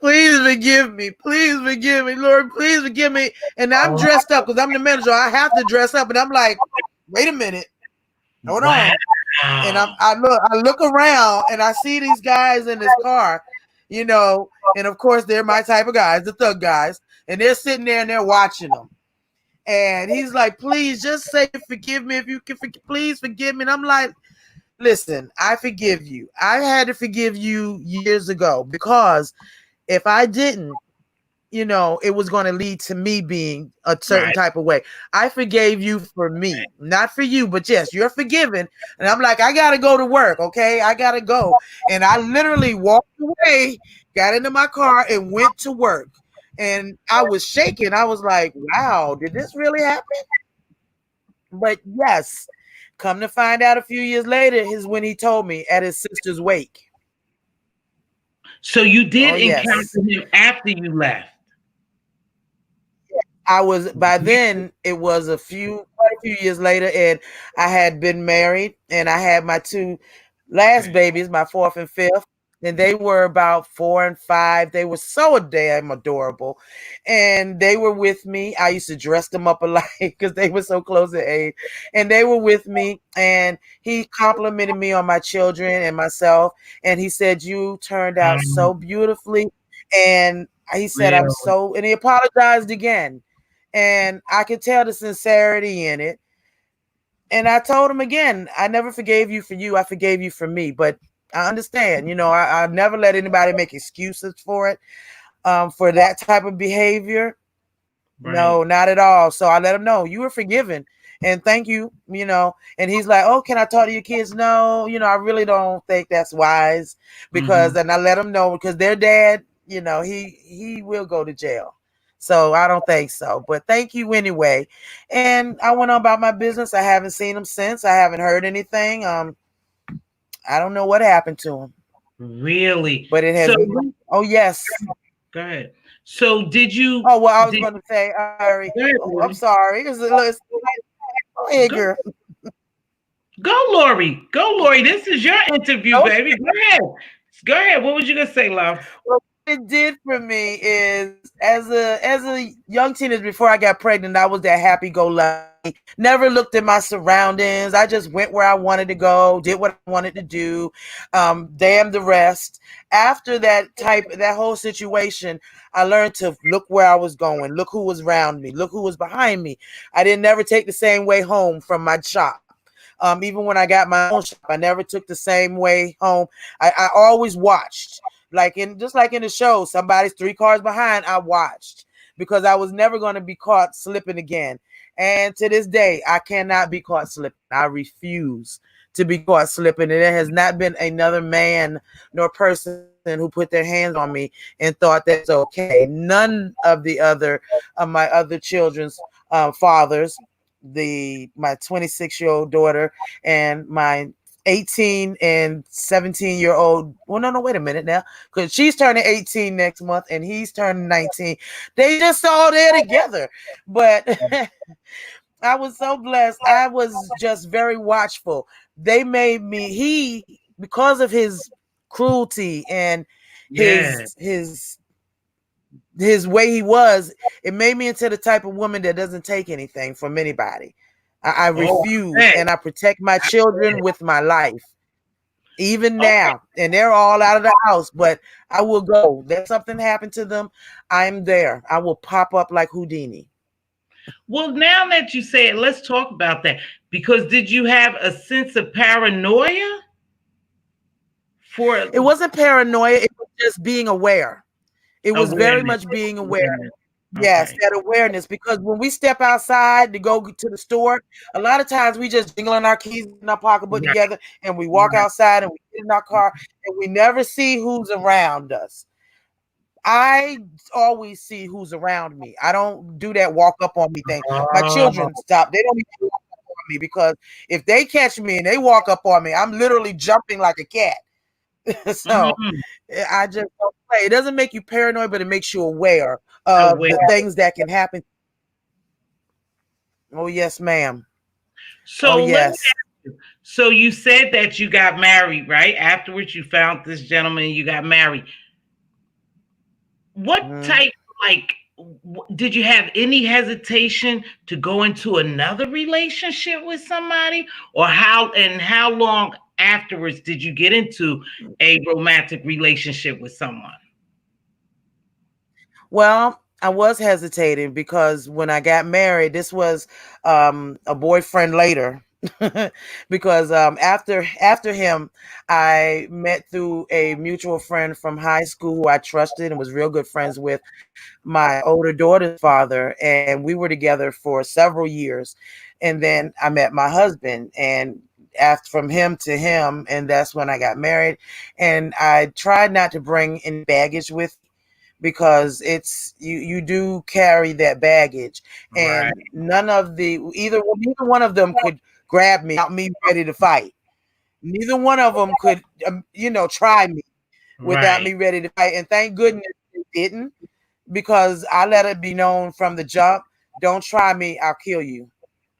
"Please forgive me, Lord, please forgive me." And I'm Oh, dressed up because I'm the manager. I have to dress up, and I'm like, "Wait a minute, hold wow. on." And I look around and I see these guys in this car, you know, and of course they're my type of guys, the thug guys, and they're sitting there and they're watching them. And he's like, "Please just say forgive me if you can, please forgive me." And I'm like, "Listen, I forgive you. I had to forgive you years ago because if I didn't, you know, it was going to lead to me being a certain Right. type of way. I forgave you for me, not for you, but yes, you're forgiven." And I'm like, "I got to go to work. Okay. I got to go." And I literally walked away, got into my car and went to work. And I was shaking. I was like, "Wow, did this really happen?" But yes, come to find out a few years later is when he told me at his sister's wake. So you Oh, did encounter yes. him after you left. I was by then it was quite a few years later, and I had been married and I had my two last Okay. babies, my fourth and fifth, and they were about 4 and 5. They were so damn adorable. And they were with me. I used to dress them up alike because they were so close in age. And they were with me, and he complimented me on my children and myself. And he said, "You turned out Um, so beautifully." And he said, real. and he apologized again. And I could tell the sincerity in it. And I told him again, "I never forgave you for you. I forgave you for me. But I understand, you know, I never let anybody make excuses for it, for that type of behavior. No, Right. not at all." So I let him know, "You were forgiven. And thank you, you know." And he's like, "Oh, can I talk to your kids?" "No, you know, I really don't think that's wise." Mm-hmm. And I let him know because their dad, you know, he will go to jail. So I don't think so. But thank you anyway. And I went on about my business. I haven't seen him since. I haven't heard anything. I don't know what happened to him. Really. But it So has oh yes. go ahead. So did you Oh well, I was did gonna say, sorry. go ahead, Oh, I'm Lori. sorry. Go ahead, Go girl. go, Lori. Go, Lori. This is your interview, No. baby. Go ahead. Go ahead. What was you gonna say, love? Well, what it did for me is as a young teenager before I got pregnant, I was that happy go lucky. Never looked at my surroundings. I just went where I wanted to go, did what I wanted to do. Damn the rest. After that whole situation, I learned to look where I was going, look who was around me, look who was behind me. I didn't never take the same way home from my shop. Even when I got my own shop, I never took the same way home. I always watched, just like in the show, somebody's 3 cars behind. I watched because I was never going to be caught slipping again. And to this day, I cannot be caught slipping. I refuse to be caught slipping. And there has not been another man nor person who put their hands on me and thought that was okay. None of the other of my other children's fathers, my 26-year-old daughter and my 18 and 17-year-old. Well, no, wait a minute now, because she's turning 18 next month and he's turning 19. They just all there together. But I was so blessed. I was just very watchful. They made me, because of his cruelty and Yeah. his way he was, it made me into the type of woman that doesn't take anything from anybody. I Oh, refuse, I and I protect my children bet. with my life, even Okay. now. And they're all out of the house, but I will go. Let something happen to them, I'm there. I will pop up like Houdini. Well, now that you say it, let's talk about that. Because did you have a sense of paranoia for It wasn't paranoia, it was just being aware. It was very awareness? much being aware. Awareness. Yes, Okay. that awareness. Because when we step outside to go to the store, a lot of times we just jingling our keys in our pocketbook Right. together and we walk Right. outside and we get in our car and we never see who's around us. I always see who's around me. I don't do that walk up on me thing. My children Oh. stop. They don't even walk up on me, because if they catch me and they walk up on me, I'm literally jumping like a cat. So Mm, I just don't play. It doesn't make you paranoid, but it makes you aware of aware. the things that can happen. Oh yes, ma'am. Oh So let me yes. ask you. So you said that you got married, right? Afterwards, you found this gentleman and you got married. What Mhm. type, like, did you have any hesitation to go into another relationship with somebody? Or how long afterwards did you get into a romantic relationship with someone? Well, I was hesitating because when I got married, this was a boyfriend later. Because after him, I met through a mutual friend from high school who I trusted and was real good friends with, my older daughter's father, and we were together for several years. And then I met my husband, and after from him to him, and that's when I got married. And I tried not to bring any baggage with, because it's you do carry that baggage, Right, and none of the neither one of them could grab me without me ready to fight. Neither one of them could try me without right. me ready to fight, and thank goodness they didn't, because I let it be known from the jump, don't try me, I'll kill you.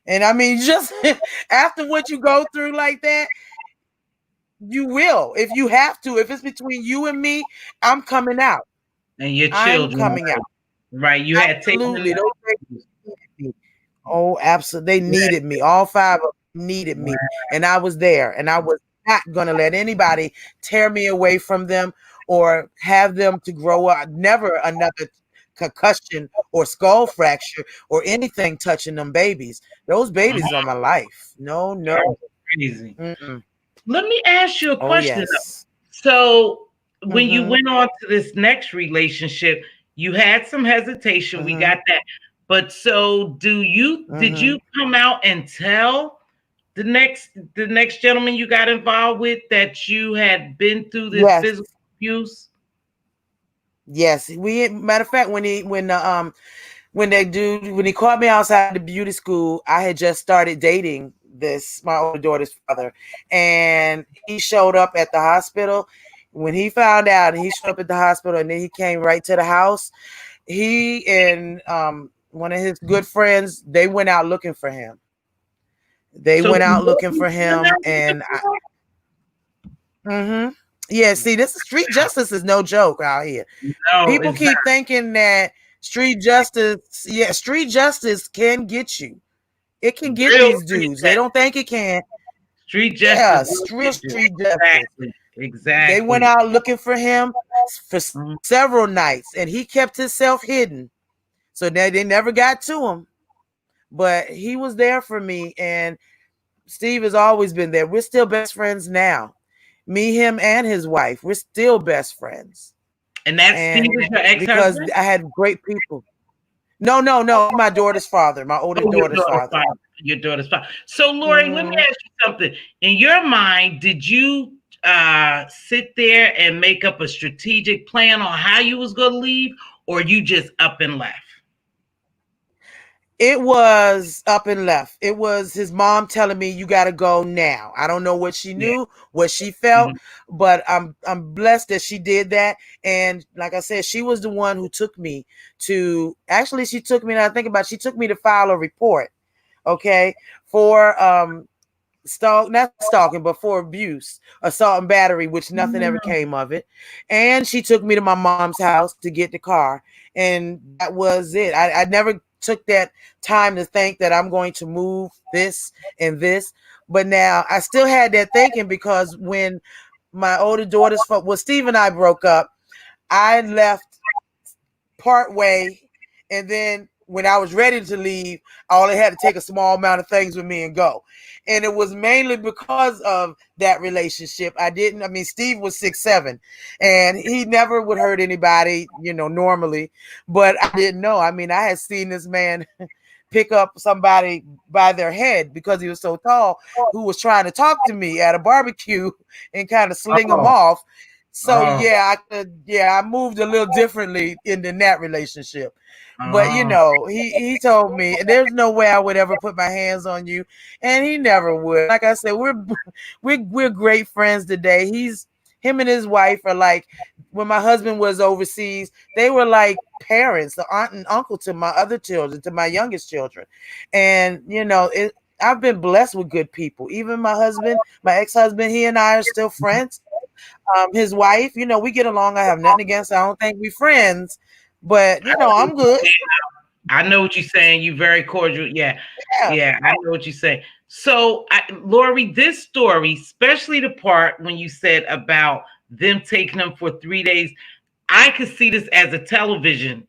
And I mean, just after what you go through like that, you will. If you have to, if it's between you and me, I'm coming out. And your I'm children, coming out. right? You had taken Absolutely. enough. Those babies needed me. Oh, absolutely. They needed me. All five of them needed me. And I was there. And I was not going to let anybody tear me away from them or have them to grow up. Never another concussion or skull fracture or anything touching them babies. Those babies are my life. No, no. That's crazy. Mm-mm. Let me ask you a Oh, question though. yes. So when you Mm-hmm. went on to this next relationship, you had some hesitation. We Mm-hmm. got that. But so did Mm-hmm. you come out and tell the next gentleman you got involved with that you had been through this Yes. physical abuse? Yes. Matter of fact, when he caught me outside the beauty school, I had just started dating this my older daughter's father, and he showed up at the hospital. When he found out, he showed up at the hospital, and then he came right to the house. He and one of his good friends, they went out looking for him. They So went the out looking movie for went him, out looking and for yeah. See, this street justice is no joke out here. him? No, People it's not. keep thinking that street justice can get you. It can get Real these street dudes. They don't justice. think it can. Street Yeah, justice will real get you. street justice. Exactly. They went Exactly. out looking for him for Mhm. several nights, and he kept himself hidden. So they never got to him. But he was there for me, and Steve has always been there. We're still best friends now. Me, him, and his wife. We're still best friends. And that Steve And is your because ex-husband? I had great people. No, no, no. My daughter's father, my older Oh, your daughter's daughter's father. father. your daughter's father. So, Lori, let me Mhm. ask you something. In your mind, did you sit there and make up a strategic plan on how you was going to leave, or you just up and left? It was up and left. It was his mom telling me, "You got to go now." I don't know what she Yeah. knew, what she felt, Mhm. but I'm blessed that she did that. And like I said, she was the one who took me to. Actually, she took me. And I think about it, she took me to file a report. Okay, for not stalking, but for abuse, assault and battery, which nothing ever came of it. And she took me to my mom's house to get the car, and that was it. I never took that time to think that I'm going to move this and this, but now I still had that thinking because when my older Steve and I broke up, I left part way, and then when I was ready to leave, I only had to take a small amount of things with me and go. And it was mainly because of that relationship. I mean, Steve was 6'7", and he never would hurt anybody, normally. But I didn't know. I mean, I had seen this man pick up somebody by their head because he was so tall, who was trying to talk to me at a barbecue and kind of sling them Oh, off. So oh, I moved a little differently in that relationship. But oh. he told me there's no way I would ever put my hands on you, and he never would. Like I said, we're great friends today. Him and his wife are like, when my husband was overseas, they were like parents, the aunt and uncle to my other children, to my youngest children. And I've been blessed with good people. Even my husband, my ex-husband, he and I are still friends. His wife, we get along. I have nothing against her. I don't think we friends, but I'm good. I know what you're saying. You very cordial. Yeah. Yeah. Yeah. I know what you're saying. So, Lori, this story, especially the part when you said about them taking them for 3 days, I could see this as a television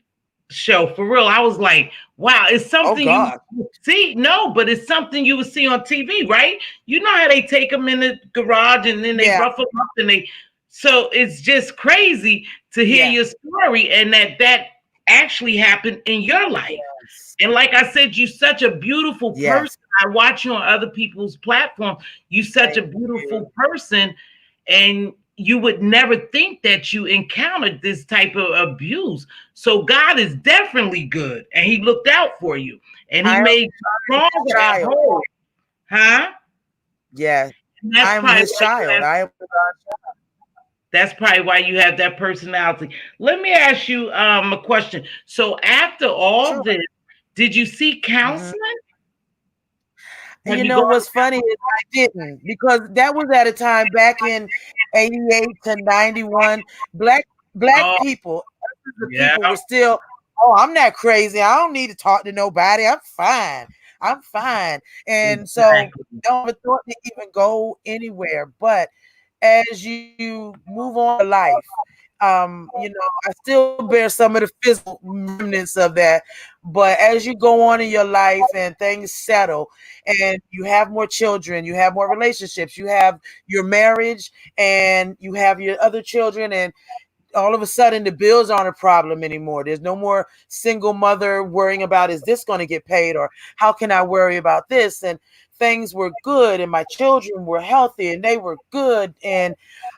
show for real. I was like, wow, it's Oh something you God. see. No, but it's something you would see on TV, right? You know how they take them in the garage and then they Yeah. rough them up and they. So it's just crazy to hear Yeah. your story and that actually happened in your life. Yes. And like I said, you're such a beautiful person. Yes. I watch you on other people's platforms. You're such a Thank you. beautiful person, and you would never think that you encountered this type of abuse. So God is definitely good, and He looked out for you, and He I am made you his stronger at child. home, huh? Yeah. And that's I'm probably his why you child. have. I am. That's probably why you have that personality. Let me ask you a question. So after all Sure. this, did you seek Mhm. counseling? Have You you know gone? what's funny is I didn't, because that was at a time back in 88 to 91. Black Oh, people, the yeah. people were still, "Oh, I'm not crazy. I don't need to talk to nobody. I'm fine. I'm fine." And so Exactly. don't ever thought to even go anywhere. But as you move on in life, I still bear some of the physical remnants of that. But as you go on in your life and things settle and you have more children, you have more relationships, you have your marriage and you have your other children, and all of a sudden the bills aren't a problem anymore. There's no more single mother worrying about, is this going to get paid, or how can I worry about this? And things were good and my children were healthy and they were good. And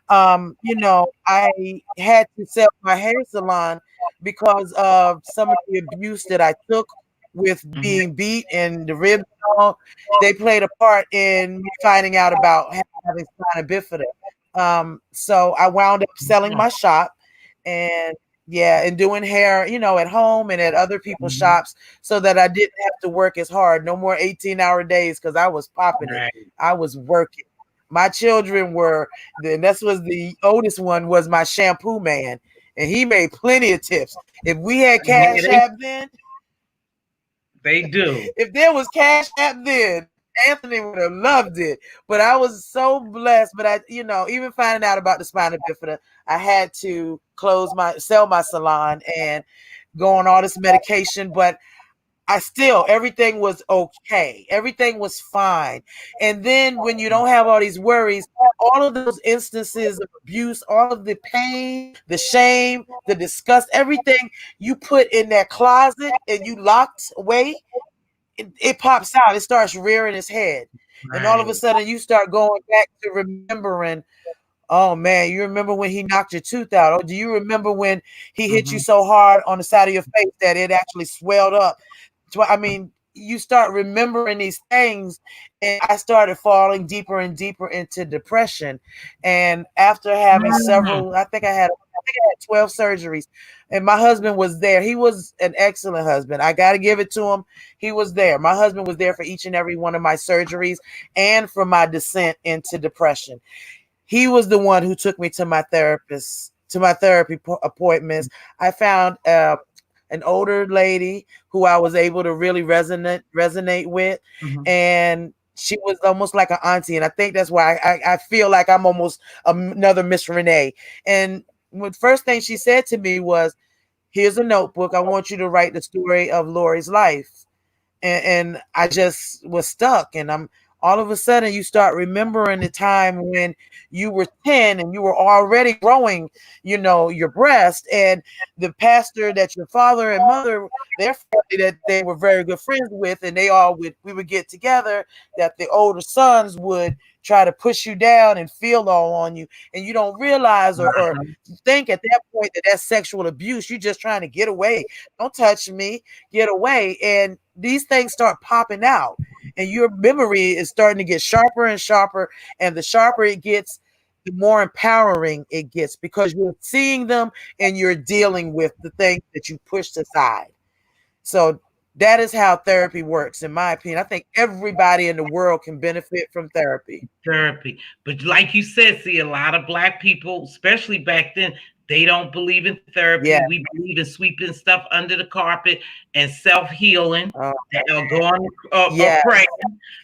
I had to sell my hair salon because of some of the abuse that I took with Mhm. being beat and the ribs and all. They played a part in me finding out about having spina bifida. So I wound up selling my shop and and doing hair, at home and at other people's Mhm. shops, so that I didn't have to work as hard. No more 18-hour days, because I was popping it. Right. I was working. My children were, then this was the oldest one was my shampoo man, and he made plenty of tips. If we had Yeah, Cash App then, they do. if there was Cash App then, Anthony would have loved it. But I was so blessed. But even finding out about the spina bifida, I had to sell my salon and go on all this medication. But everything was okay. Everything was fine. And then when you don't have all these worries, all of those instances of abuse, all of the pain, the shame, the disgust, everything you put in that closet and you locked away, it pops out. It starts rearing its head. And all of a Right. sudden you start going back to remembering, oh man, you remember when he knocked your tooth out? Or do you remember when he hit you Mhm. so hard on the side of your face that it actually swelled up? I mean, you start remembering these things, and I started falling deeper and deeper into depression. And after having Mm. several, I think I had 12 surgeries, and my husband was there. He was an excellent husband. I got to give it to him. He was there. My husband was there for each and every one of my surgeries and for my descent into depression. He was the one who took me to my therapist, to my therapy appointments. I found an older lady who I was able to really resonate with, Mhm. and she was almost like an auntie, and I think that's why I feel like I'm almost another Miss Renee. And the first thing she said to me was, "Here's a notebook. I want you to write the story of Lori's life." And I just was stuck. And I'm all of a sudden you start remembering the time when you were 10 and you were already growing, your breast, and the pastor that your father and mother, their family that they were very good friends with, and we would get together, that the older sons would try to push you down and feel all on you, and you don't realize or think at that point that that's sexual abuse. You're just trying to get away. Don't touch me, get away. And these things start popping out, and your memory is starting to get sharper and sharper. And the sharper it gets, the more empowering it gets, because you're seeing them and you're dealing with the things that you pushed aside. So that is how therapy works, in my opinion. I think everybody in the world can benefit from therapy. Therapy. But like you said, see, a lot of black people, especially back then, they don't believe in therapy. Yeah. We believe in sweeping stuff under the carpet and self healing. Oh, That are going yeah.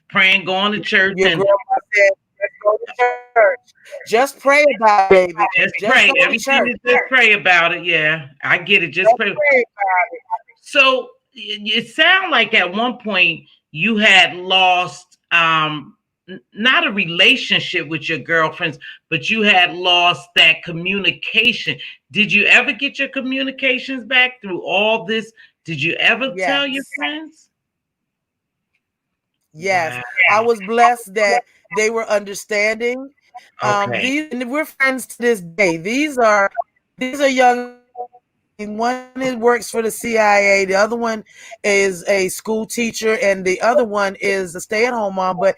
praying, going to church, Your and grandma said, just go to church. Just pray about it, baby. just Just pray. go to Everything church. is just pray about it. Yeah, I get it. Just Just pray. pray about it. So it sounded like at one point you had lost not a relationship with your girlfriends, but you had lost that communication. Did you ever get your communications back through all this? Did you ever tell your Yes. friends? Yes. Wow. I was blessed that they were understanding. Okay. These and we're friends to this day. These are young. One is works for the CIA. The other one is a school teacher, and the other one is a stay-at-home mom. But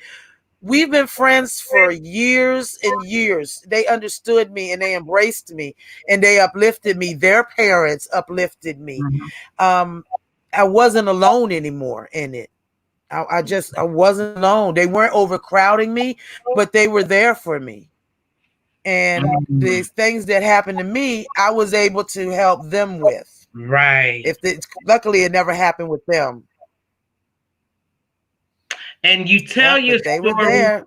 we've been friends for years and years. They understood me and they embraced me and they uplifted me. Their parents uplifted me. Mhm. Um, I wasn't alone anymore in it. I wasn't alone. They weren't overcrowding me, but they were there for me. And the Mhm. things that happened to me, I was able to help them with. Right. Luckily, it never happened with them. And Yeah, but they were there.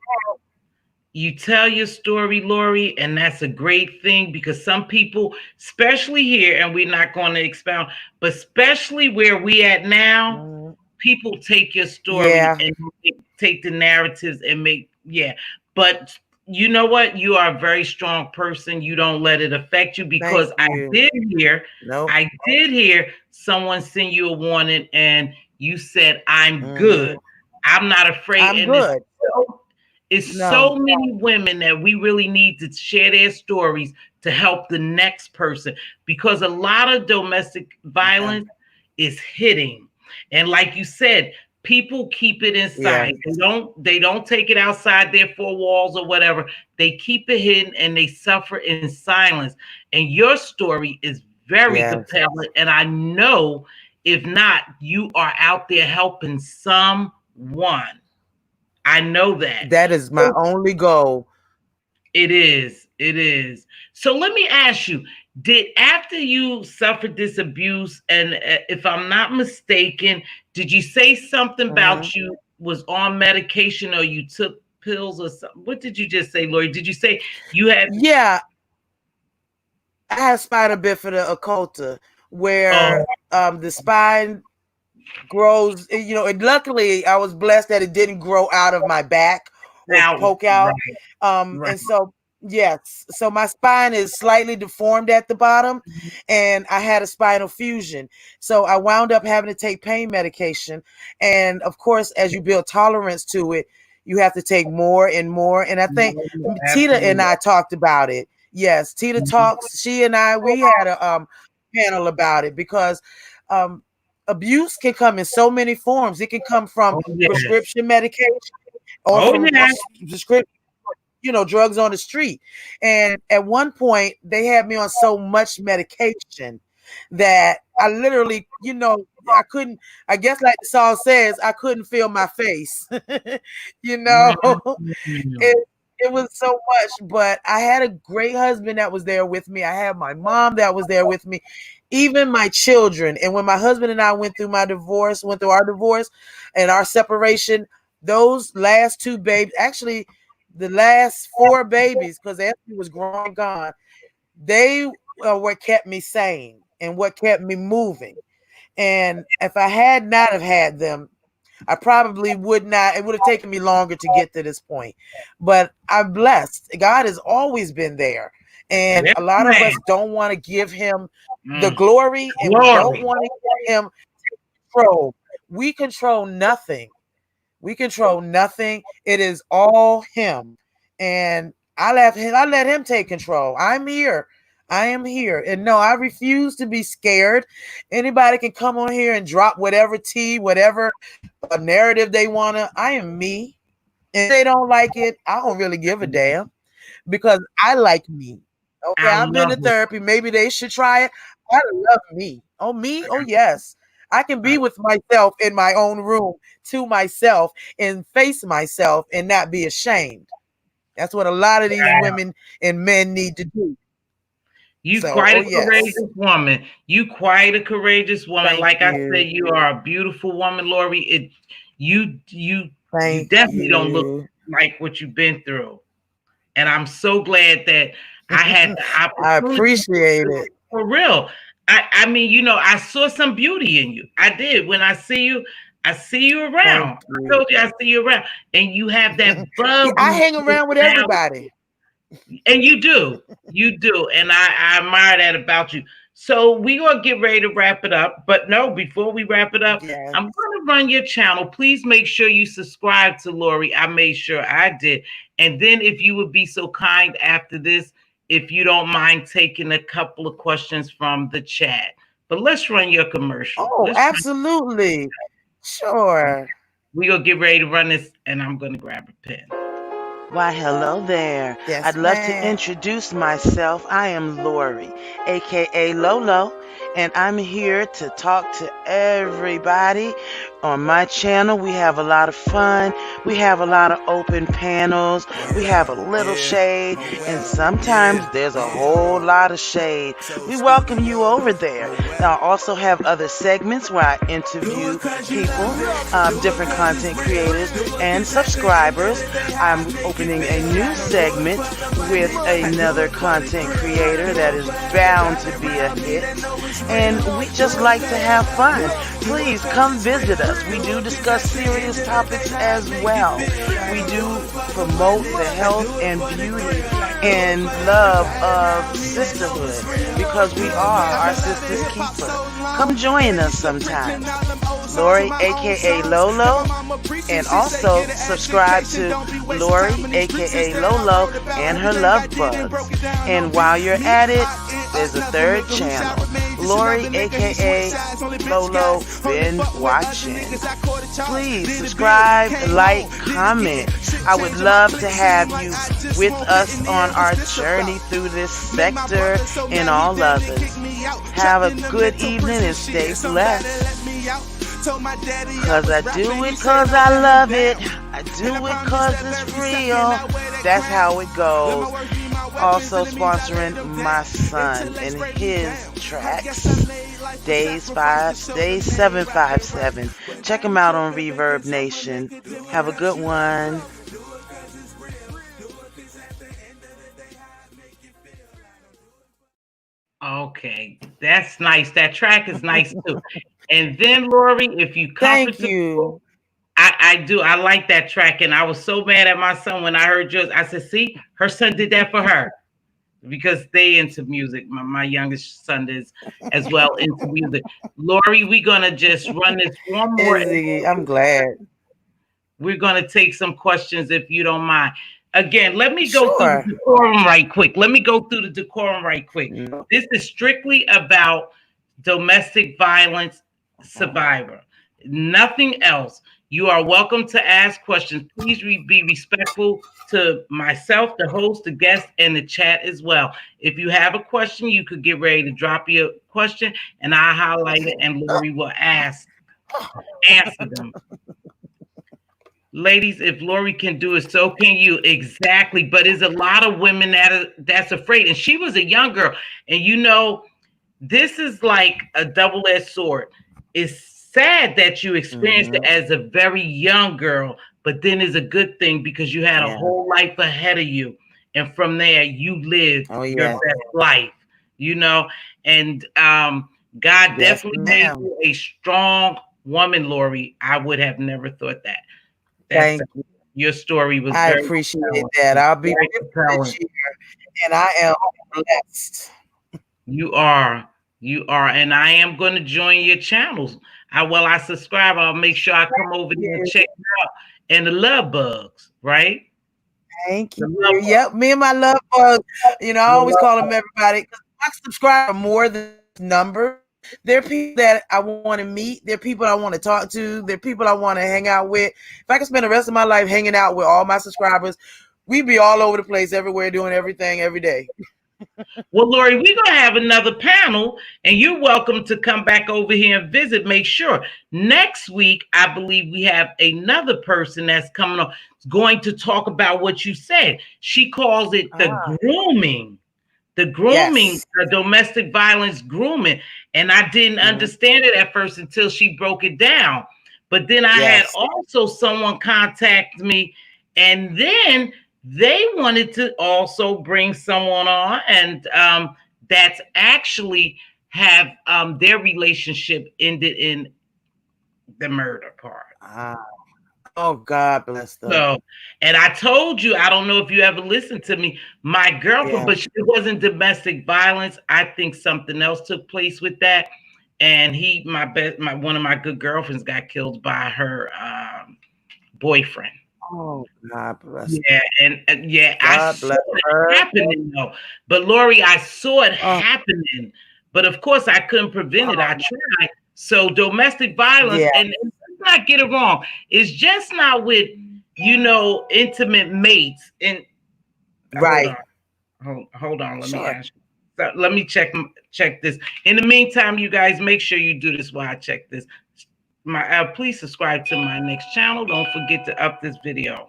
you tell your story, Lori, and that's a great thing because some people, especially here, and we're not going to expound, but especially where we at now, Mhm. people take your story Yeah, and take the narratives and yeah. But you know what? You are a very strong person. You don't let it affect you thank because you. hear, Nope. I did hear someone send you a warning and you said, I'm good. Hmm. I'm not afraid. I'm And good. it's No. so many women that we really need to share their stories to help the next person because a lot of domestic Yeah. violence is hitting. And like you said, people keep it Yeah. inside. They don't take it outside their four walls or whatever. They keep it hidden and they suffer in silence. And your story is very Yeah. compelling. And I know if not, you are out there helping someone. I know that. That is my only goal. It is. It is. So let me ask you, did after you suffered this abuse, and if I'm not mistaken, did you say something Hmm. about you was on medication or you took pills or something? What did you just say, Lori? Did you say you had Yeah, I have spina bifida occulta, where oh the spine grows. And luckily I was blessed that it didn't grow out of my back or out poke out. right, right. And so Yes. So my spine is slightly deformed at the bottom, and I had a spinal fusion. So I wound up having to take pain medication. And of course, as you build tolerance to it, you have to take more and more. And I think Tita and Absolutely. I talked about it. Yes, Tita Mhm. talks. She and I, we had a panel about it because um, abuse can come in so many forms. It can come from Oh yes. prescription medication or Oh from yeah. prescription, drugs on the street. And at one point, they had me on so much medication that I literally, I couldn't, I guess like the song says, I couldn't feel my face. you know, Mhm. it, it was so much, but I had a great husband that was there with me. I had my mom that was there with me, even my children. And when my husband and I went through our divorce and our separation, those last two babies, actually, the last four babies, because Anthony was grown and gone, they are what kept me sane and what kept me moving. And if I had not have had them, I probably would not, it would have taken me longer to get to this point. But I'm blessed. God has always been there. And Yes, a lot of ma'am. us don't want to give him the Mm. glory, and we don't Glory. want to give him control. We control nothing. We control nothing. It is all him. And I let him take control. I'm here. I am here. And no, I refuse to be scared. Anybody can come on here and drop whatever tea, whatever narrative they wanna. I am me. And if they don't like it, I don't really give a damn because I like me. Okay, I I've been love to it. therapy. Maybe they should try it. I love me. Oh, me? Oh, yes. I can be with myself in my own room to myself and face myself and not be ashamed. That's what a lot of these women and men need to do. You So, quite oh, a yes. courageous woman. You quite a courageous woman. Thank Like I you. said, you are a beautiful woman, Lori. You Thank definitely don't look you. like what you've been through. And I'm so glad that I had the I opportunity appreciate to, it. for real. I mean, I saw some beauty in you. I did. When I see you Thank around. I you. told you I see you around. And you have that Yeah, I bubbly hang around with personality. everybody. And you do, and I admire that about you. So we gonna get ready to wrap it up, but no, before we wrap it up, Yes. I'm gonna run your channel. Please make sure you subscribe to Lori. I made sure I did, and then if you would be so kind after this, if you don't mind taking a couple of questions from the chat. But let's run your commercial. Oh, Let's run. absolutely. Sure. We gonna get ready to run this, and I'm gonna grab a pen. Why, hello there. I'd Yes, love to ma'am. introduce myself. I am Lori, aka Lolo, and I'm here to talk to everybody. On my channel, we have a lot of fun. We have a lot of open panels. We have a little shade, and sometimes there's a whole lot of shade. We welcome you over there. I also have other segments where I interview people, different content creators, and subscribers. I'm opening a new segment with another content creator that is bound to be a hit. And we just like to have fun. Please come visit us. We do discuss serious topics as well. We do promote the health and beauty and love of sisterhood because we are our sister's keeper. Come join us sometime. Lori, aka Lolo, and also subscribe to Lori, aka Lolo, and her love bugs. And while you're at it, there's a third channel, Lori, aka Lolo, been watching. Please subscribe, like, comment. I would love to have you with us on our journey through this sector and all others. Have a good evening and stay blessed. Cause I do it cause I love it. I do it cause it's real. That's how it goes. Also sponsoring my son and his tracks. Days 757. Check him out on Reverb Nation. Have a good one. Okay, that's nice. That track is nice too. And then Lori, if you Thank comfortable, you. I do. I like that track, and I was so mad at my son when I heard yours. I said, "See, her son did that for her because they into music. My youngest son is as well into music." Lori, we're gonna just run this one more. Izzy, I'm glad. We're gonna take some questions if you don't mind. Again, let me go through the Sure. decorum right quick. Let me go through the decorum right quick. No. This is strictly about domestic violence survivor. Nothing else. You are welcome to ask questions. Please be respectful to myself, the host, the guest, and the chat as well. If you have a question, you could get ready to drop your question, and I highlight it, and Lori will answer them. Ladies, if Lori can do it, so can you. Exactly. But there's a lot of women that's afraid. And she was a young girl. And this is like a double-edged sword. It's sad that you experienced it as a very young girl, but then it's a good thing because you had a whole life ahead of you. And from there, you lived your best life, and God definitely made you a strong woman, Lori. I would have never thought that. Thank you. Your story was I very appreciate compelling. that. I'll be Very 50 compelling. this year, and I am blessed. You are, and I am going to join your channels. I subscribe. I'll make sure I come over there and check it out. And the love bugs, right? Thank you. Yep, me and my love bugs. I always call them everybody. I subscribe more than numbers. They're people that I want to meet. They're people I want to talk to. They're people I want to hang out with. If I could spend the rest of my life hanging out with all my subscribers, we'd be all over the place, everywhere, doing everything every day. Well, Lori, we're going to have another panel, and you're welcome to come back over here and visit. Make sure. Next week, I believe we have another person that's coming on, going to talk about what you said. She calls it the grooming. The grooming, the domestic violence grooming. And I didn't understand it at first until she broke it down. But then I had also someone contact me, and then they wanted to also bring someone on, and that's actually have their relationship ended in the murder part. Oh, God bless them. So, and I told you, I don't know if you ever listened to me, my girlfriend, but it wasn't domestic violence. I think something else took place with that. And one of my good girlfriends got killed by her boyfriend. Oh, God bless. Yeah, and I saw it happening though. But Lori, I saw it happening. But of course, I couldn't prevent it. I tried. So domestic violence, and let's not get it wrong, it's just not with intimate mates. And hold on. Let me ask you. So let me check this. In the meantime, you guys make sure you do this while I check this. Please subscribe to my next channel. Don't forget to up this video.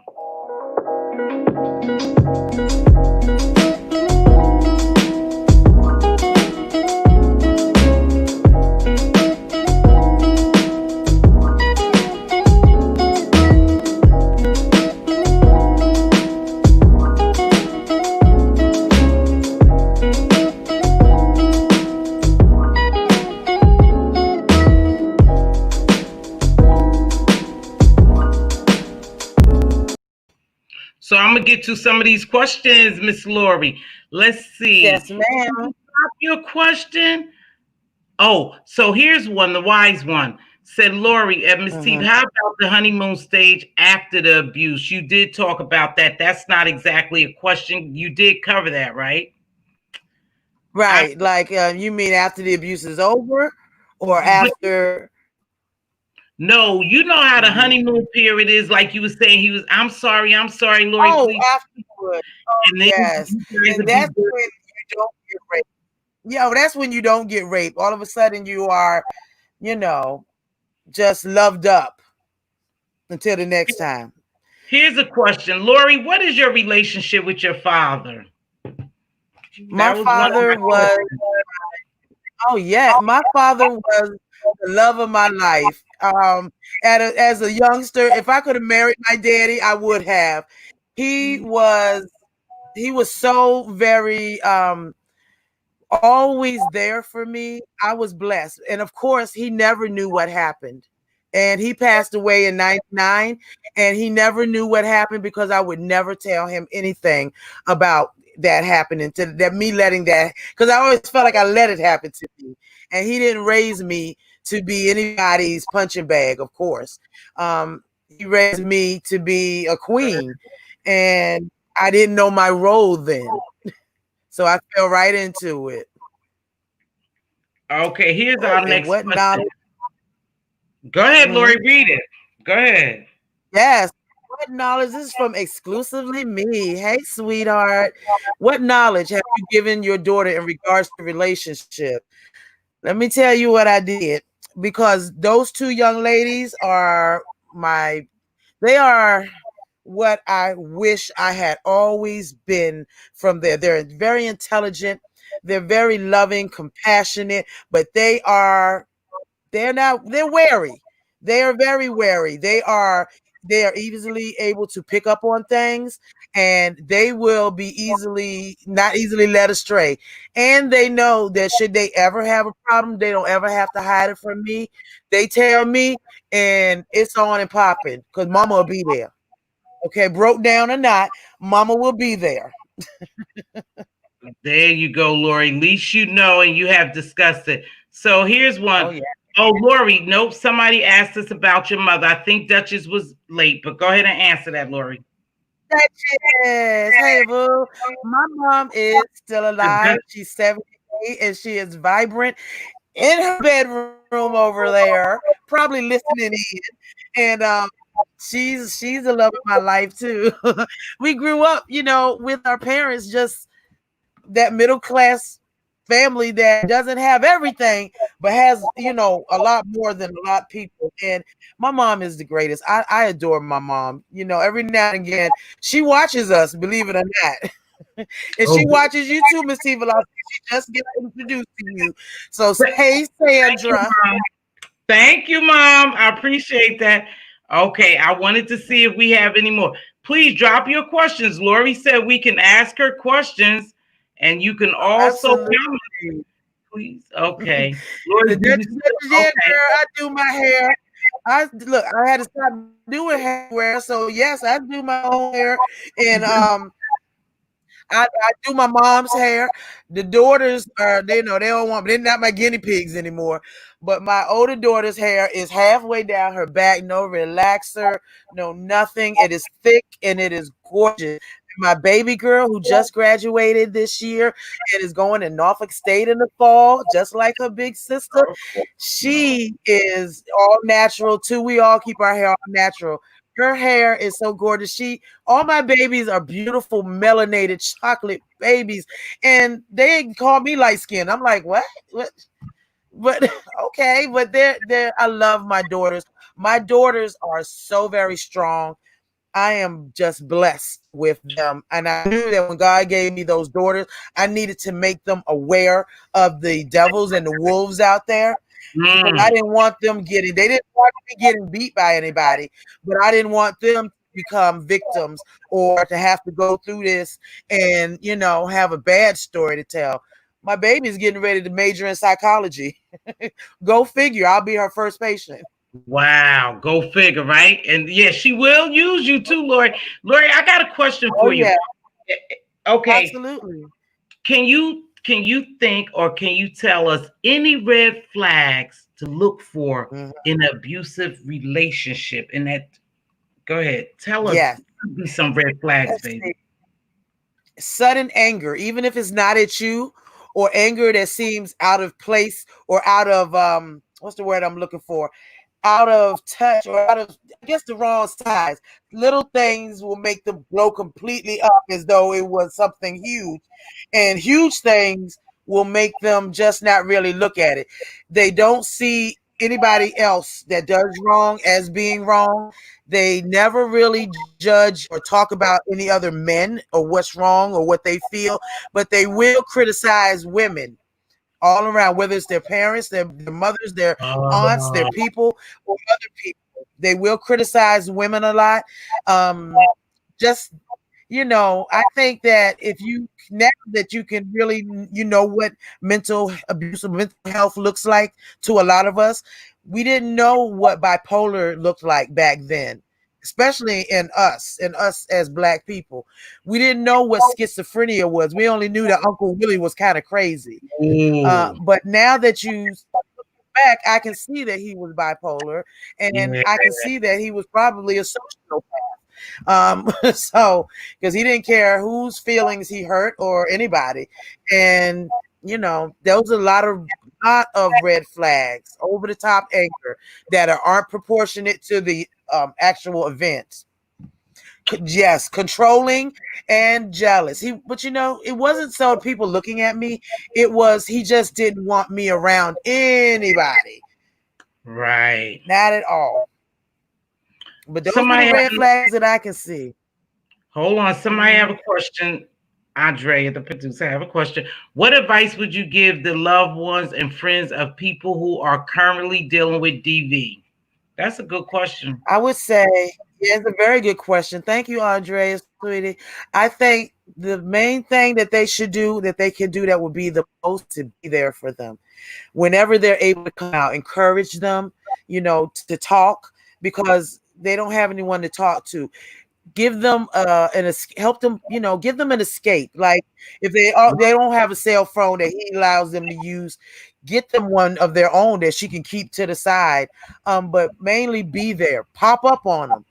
So I'm gonna get to some of these questions, Miss Lori. Let's see. Yes, ma'am. Your question. Oh, so here's one. The wise one said, Lori, at Mz.Teav, how about the honeymoon stage after the abuse? You did talk about that. That's not exactly a question. You did cover that, right? Right. You mean after the abuse is over, or after? No, you know how the honeymoon period is. Like you were saying, I'm sorry, Lori. Oh, please. afterwards. Oh, and yes. And that's when you don't get raped. Yeah, that's when you don't get raped. All of a sudden you are, just loved up until the next time. Here's a question. Lori, what is your relationship with your father? My father was, my father was the love of my life. As a youngster, if I could have married my daddy, I would have. He was so very always there for me. I was blessed. And of course, he never knew what happened. and he passed away in 99, and he never knew what happened because I would never tell him anything about that happening to that, me letting that, because I always felt like I let it happen to me, and he didn't raise me to be anybody's punching bag, of course. He raised me to be a queen, and I didn't know my role then, so I fell right into it. Okay, here's Oh, our and next what question. knowledge? Go ahead, Lori, Mhm. read it. Go ahead. Yes. What knowledge? This is from exclusively me. Hey, sweetheart. What knowledge have you given your daughter in regards to relationship? Let me tell you what I did, because those two young ladies are my, they are what I wish I had always been from there. They're very intelligent. They're very loving, compassionate, but they're not, they're wary. They are very wary. They are easily able to pick up on things, and they will be easily not easily led astray. And they know that should they ever have a problem, they don't ever have to hide it from me. They tell me, and it's on and popping because mama will be there. Okay, broke down or not, mama will be there. There you go, Lori. At least you know and you have discussed it. So here's Oh one. yeah. Oh, Lori, nope. Somebody asked us about your mother. I think Duchess was late, but go ahead and answer that, Lori. Duchess. Hey, boo. My mom is still alive. She's 78, and she is vibrant in her bedroom over there, probably listening in. And she's the love of my life too. We grew up, with our parents, just that middle class family that doesn't have everything, but has, a lot more than a lot of people. And my mom is the greatest. I adore my mom. Every now and again, she watches us, believe it or not. And she Oh, watches you too, Mz.Teavalocity. She just got introduced to you. So, hey, thank you, Sandra. Mom. Thank you, Mom. I appreciate that. Okay, I wanted to see if we have any more. Please drop your questions. Lori said we can ask her questions, and you can also Absolutely. comment, please. Okay. The Lori, do you Duchess, still? yeah, Okay. girl, I do my hair. I had to stop doing hair, so yes, I do my own hair, and I do my mom's hair. The daughters are, they don't want, they're not my guinea pigs anymore. But my older daughter's hair is halfway down her back, no relaxer, no nothing. It is thick and it is gorgeous. My baby girl, who just graduated this year and is going to Norfolk State in the fall, just like her big sister, she is all natural too. We all keep our hair all natural. Her hair is so gorgeous. All my babies are beautiful, melanated chocolate babies, and they call me light skin. I'm like, what? What? But okay, but they're. I love my daughters. My daughters are so very strong. I am just blessed with them, and I knew that when God gave me those daughters, I needed to make them aware of the devils and the wolves out there, because I Mm, didn't want them getting, they didn't want me getting beat by anybody, but I didn't want them to become victims or to have to go through this and, have a bad story to tell. My baby's getting ready to major in psychology. Go figure. I'll be her first patient. wow. Go figure, right? And yeah, she will use you too, Lori. Lori, I got a question Oh, for you. yeah, Okay. absolutely. Can you think or can you tell us any red flags to look for Mhm. in an abusive relationship? In that, go ahead. Tell us Yes. some red flags, Let's baby. see. Sudden anger, even if it's not at you, or anger that seems out of place or out of what's the word I'm looking for? Out of touch, or out of, I guess, the wrong size. Little things will make them blow completely up as though it was something huge. And huge things will make them just not really look at it. They don't see anybody else that does wrong as being wrong. They never really judge or talk about any other men or what's wrong or what they feel, but they will criticize women all around, whether it's their parents, their mothers, their aunts, their Oh, people, or other people. They will criticize women a lot. Just I think that if you now that you can really, what mental abuse or mental health looks like to a lot of us, we didn't know what bipolar looked like back then, especially in us as Black people. We didn't know what schizophrenia was. We only knew that Uncle Willie was kind of crazy. Ooh, But now that you back, I can see that he was bipolar, and yeah, I can see that he was probably a sociopath. So because he didn't care whose feelings he hurt or anybody, and there was a lot of red flags, over the top anger that aren't proportionate to the actual events. Yes, controlling and jealous. But it wasn't so people looking at me. It was he just didn't want me around anybody, right. not at all. But those are Somebody the have, red flags that I can see. hold on. Somebody have Mhm. a question. Andre, the producer, have a question. What advice would you give the loved ones and friends of people who are currently dealing with DV? That's a good question. I would say, yeah, it's a very good question. Thank you, Andrea, sweetie. I think the main thing that they should do, that they can do, that would be the most, to be there for them whenever they're able to come out. Encourage them, to talk, because they don't have anyone to talk to. Give them help them, give them an escape. Like, if they don't have a cell phone that he allows them to use, get them one of their own that she can keep to the side. But mainly be there, pop up on them,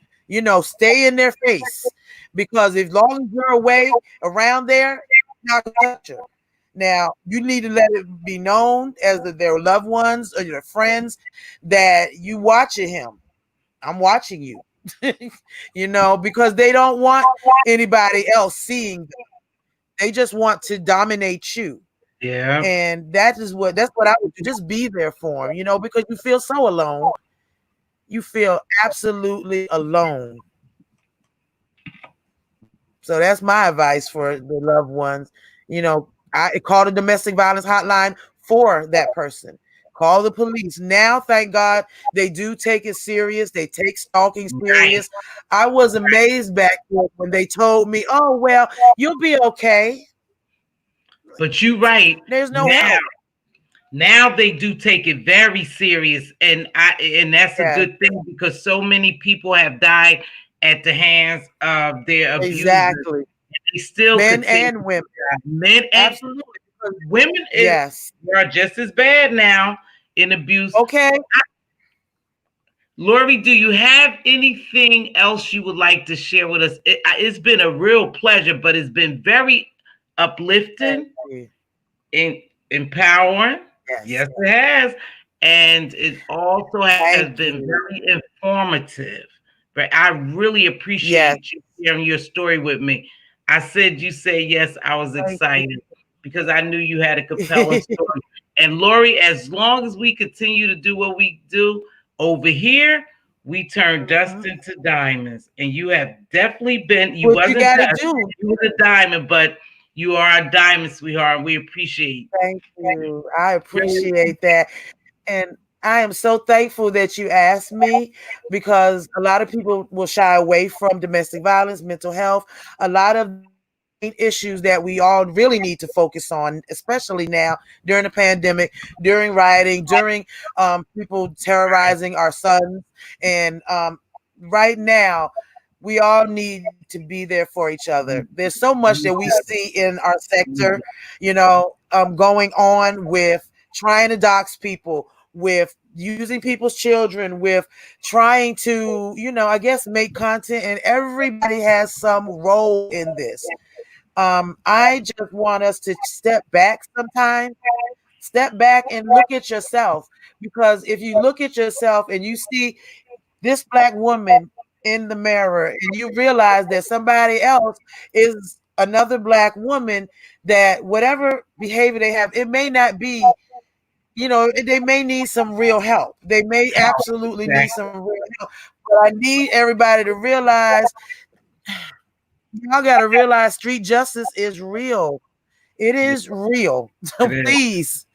stay in their face, because as long as you're away around there, you're not gonna touch her. Now you need to let it be known as their loved ones or your friends that you watching him. I'm watching you. Because they don't want anybody else seeing them. They just want to dominate you. Yeah. And that's what I would do. Just be there for them, because you feel so alone. You feel absolutely alone. So that's my advice for the loved ones. I call the domestic violence hotline for that person. Call the police. Now, thank God, they do take it serious. They take stalking Right. serious. I was amazed back then when they told me, "Oh, well, you'll be okay. But you're right. There's no Now, help." now they do take it very serious, and that's a Yeah, good thing because so many people have died at the hands of their abusers. exactly. They still Men continue and to women. die. Men and Absolutely. Because- women Yes. are just as bad now in abuse. Okay. Lori, do you have anything else you would like to share with us? It's been a real pleasure, but it's been very Thank uplifting you. and empowering. Yes. Yes, it has. And it also has Thank been you. very informative. But I really Yes. appreciate you sharing your story with me. I said you say yes, I was Thank excited because I knew you had a compelling you. story. And Lori, as long as we continue to do what we do over here, we turn dust into diamonds. And you have definitely been, you What you wasn't got to dust, do. you was a diamond, but you are a diamond, sweetheart. And we appreciate Thank you. I you. appreciate that. And I am so thankful that you asked me, because a lot of people will shy away from domestic violence, mental health, a lot of main issues that we all really need to focus on, especially now during the pandemic, during rioting, during people terrorizing our sons. And right now, we all need to be there for each other. There's so much that we see in our sector, going on with trying to dox people, with using people's children, with trying to, I guess, make content, and everybody has some role in this. I just want us to step back and look at yourself, because if you look at yourself and you see this Black woman in the mirror, and you realize that somebody else is another Black woman, that whatever behavior they have, it may not be, they may need some real help. They may absolutely need Exactly. some real help. But I need everybody to realize, y'all got to realize street justice is real. It is real. So It is.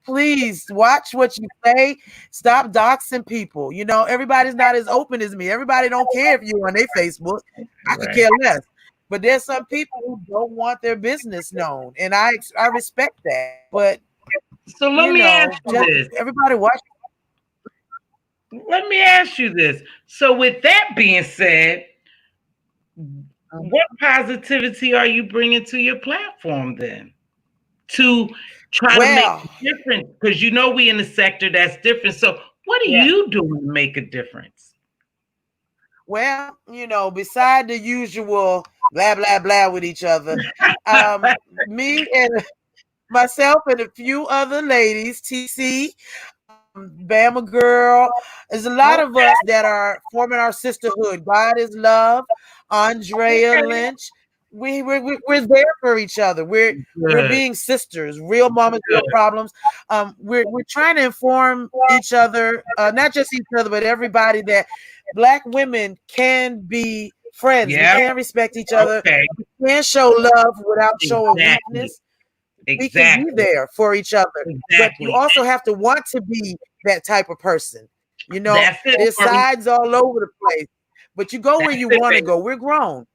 please watch what you say. Stop doxing people. Everybody's not as open as me. Everybody don't care if you're on their Facebook. I could Right. care less. But there's some people who don't want their business known, and I respect that. But So let me ask you just this. everybody watch. Let me ask you this. So with that being said, what positivity are you bringing to your platform then? To try to make Well, a difference? Because you know we in a sector that's different. So what are yeah. you doing to make a difference? Well, beside the usual blah blah blah with each other, me and myself and a few other ladies, TC, Bama Girl. There's a lot of Okay, us that are forming our sisterhood. God is love. Andrea okay. Lynch. We're there for each other. We're Good, being sisters, real mamas, real good. problems. We're trying to inform each other, not just each other, but everybody that Black women can be friends. We Yeah, can respect each other. okay. We can show love without showing Exactly. weakness. We can be Exactly. there for each other, but you Exactly. also have to want to be that type of person. That's it, There's Lori. sides all over the place, but you go where That's you it, want to baby. go. We're grown.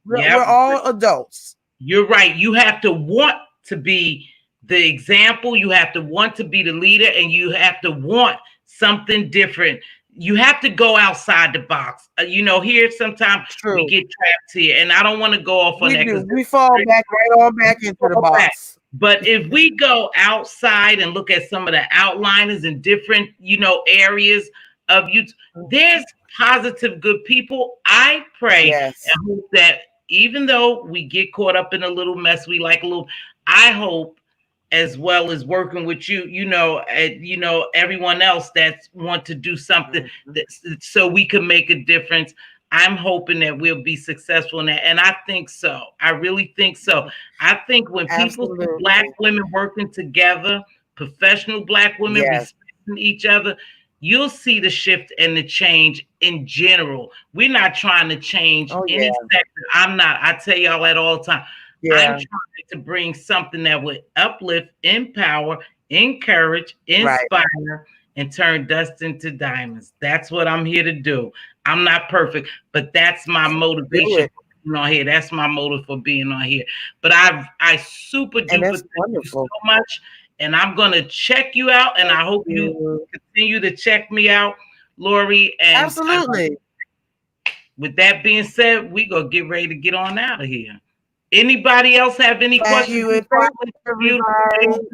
We're Yep. all adults. You're right. You have to want to be the example. You have to want to be the leader, and you have to want something different. You have to go outside the box. Here sometimes we True. get trapped here, and I don't want to go off on We that do. because We fall back right on back into the box. but if we go outside and look at some of the outliners in different, areas of you, there's positive, good people. I pray Yes. and hope that even though we get caught up in a little mess, we like a little, I hope as well as working with you, everyone else that want to do something Mhm. that, so we can make a difference. I'm hoping that we'll be successful in that. And I think so. I really think so. I think when people see Black Absolutely. women working together, professional Black women Yes. respecting each other, you'll see the shift and the change in general. We're not trying to change Oh any yeah. sector. I'm not. I tell y'all that all the time. I'm Yeah. trying to bring something that would uplift, empower, encourage, Right. inspire, and turn dust into diamonds. That's what I'm here to do. I'm not perfect, but that's my Do motivation it. for being on here. That's my motive for being on here. But I super And duper that's thank you so wonderful. much. And I'm gonna check you out, and Thank I hope you you. continue to check me out, Lori. And Absolutely. with that being said, we gonna get ready to get on out of here. Anybody else have any Thank questions you. And before I thank let you, you beautiful everybody. ladies?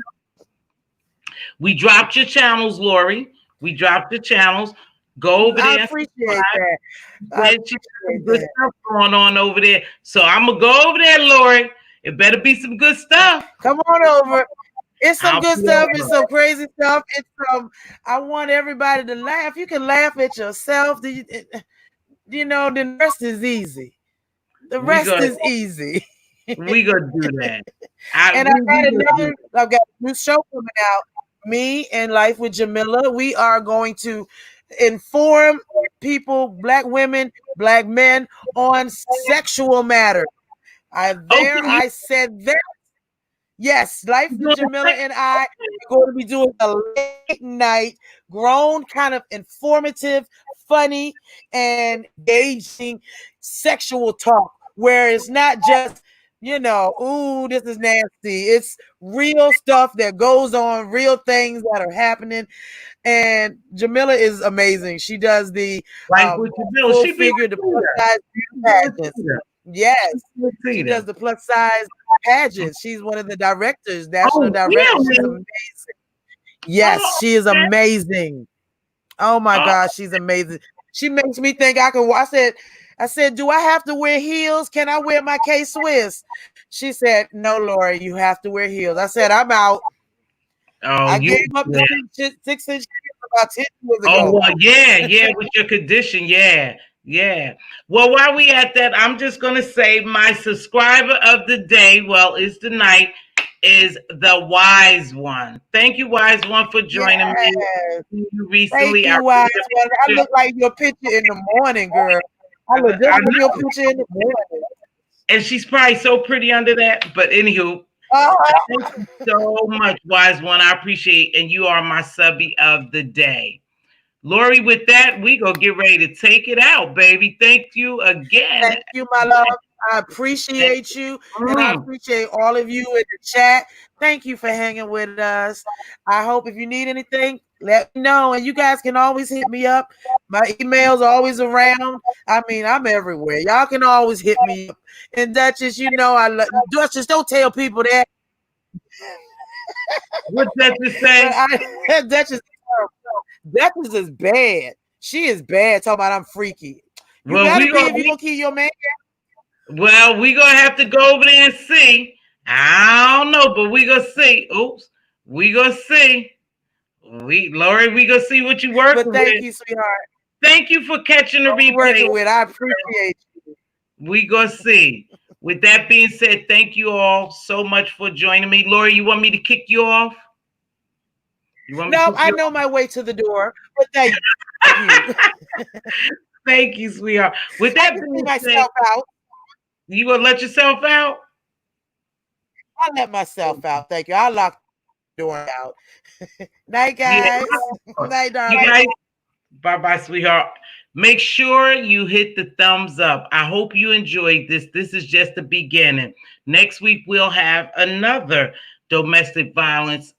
We dropped your channels, Lori. We dropped your channels. Go over I there and subscribe that. I said she got some appreciate good that. stuff going on over there. So I'm gonna go over there, Lori. It better be some good stuff. Come on over. It's some I'll good be stuff. It's over. some crazy stuff. It's some. I want everybody to laugh. You can laugh at yourself. Then the rest is easy. The We rest gonna is easy. we gonna do that. And I've got a new show coming out. Me and Life with Jamila. We are going to inform people, Black women, Black men, on sexual matters. Okay, I said there. Yes, Life you with doing Jamila that? and I are going to be doing a late night, grown, kind of informative, funny, and engaging sexual talk where it's not just, ooh, this is nasty. It's real stuff that goes on, real things that are happening. And Jamila is amazing. She does the Like what you do? full She be figure, the with plus Tita. size She be with pageants. Tita. Yes, She be with she does Tita. the plus size pageants. She's one of the directors, national Oh, directors. She's really? amazing. Yes, Oh, she is okay. amazing. Oh my Oh, gosh, she's amazing. She makes me think I can. I said, do I have to wear heels? Can I wear my K Swiss? She said, no, Laura, you have to wear heels. I said, I'm out. oh, I gave you. up the Yeah. 6-inch heels about 10 years Oh, ago. well, yeah, yeah, with your condition, yeah, yeah. Well, while we at that, I'm just gonna say my subscriber of the day, well, is the night, is the Wise One. Thank you, Wise One, for joining me Yes. Thank recently. I you, Wise really One. I appreciate look like your picture in the morning, girl. I look just I like your know, picture in the morning. and she's probably so pretty under that. But anywho, thank Uh-huh. you so much, Wise One. I appreciate, and you are my subby of the day. Lori, with that, we gonna get ready to take it out, baby. Thank you again. Thank you, my love. I appreciate you, and I appreciate all of you in the chat. Thank you for hanging with us. I hope if you need anything, let me know. And you guys can always hit me up. My email's always around. I mean, I'm everywhere. Y'all can always hit me up. And Duchess, you know I love Duchess. Don't tell people that. What Duchess say? But Duchess is bad. She is bad. Talking about I'm freaky. You Well, gotta be if you gonna keep your man. well, we gonna have to go over there and see. I don't know, but we gonna see. Oops, we gonna see. Lori, we gonna see what you working But thank with. you, sweetheart. Thank you for catching the replay. Working with. I appreciate you. We gonna see. With that being said, thank you all so much for joining me. Lori, you want me to kick you off? You want me No, to I know my way to the door, but thank you. Thank you, sweetheart. With that being said, myself out. You gonna let yourself out? I'll let myself out. Thank you. I'll lock the door out. Night, guys. Yeah. Night, darling. You guys, bye-bye, sweetheart. Make sure you hit the thumbs up. I hope you enjoyed this. This is just the beginning. Next week, we'll have another domestic violence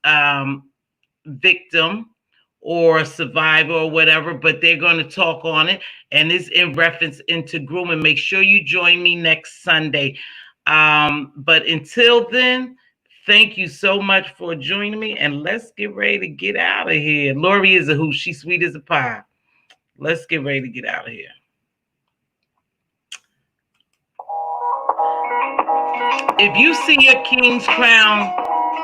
victim or survivor or whatever, but they're going to talk on it, and it's in reference into grooming. Make sure you join me next Sunday. But until then, thank you so much for joining me, and let's get ready to get out of here. Lori is a hoot. She's sweet as a pie. Let's get ready to get out of here. If you see a king's crown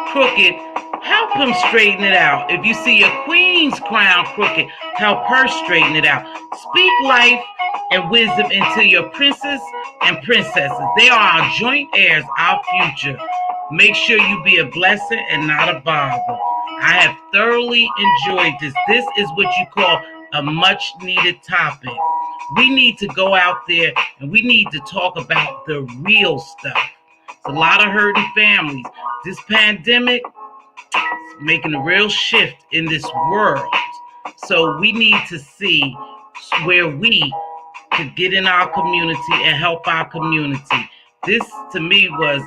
crooked, help him straighten it out. If you see a queen's crown crooked, help her straighten it out. Speak life and wisdom into your princes and princesses. They are our joint heirs, our future. Make sure you be a blessing and not a bother. I have thoroughly enjoyed this. This is what you call a much needed topic. We need to go out there and we need to talk about the real stuff. It's a lot of hurting families. This pandemic is making a real shift in this world. So we need to see where we could get in our community and help our community. This to me was,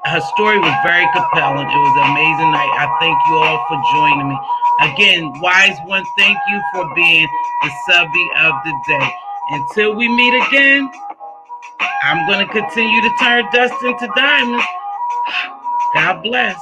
her story was very compelling. It was an amazing night. I thank you all for joining me. Again, Wise One, thank you for being the subby of the day. Until we meet again, I'm going to continue to turn dust into diamonds. God bless.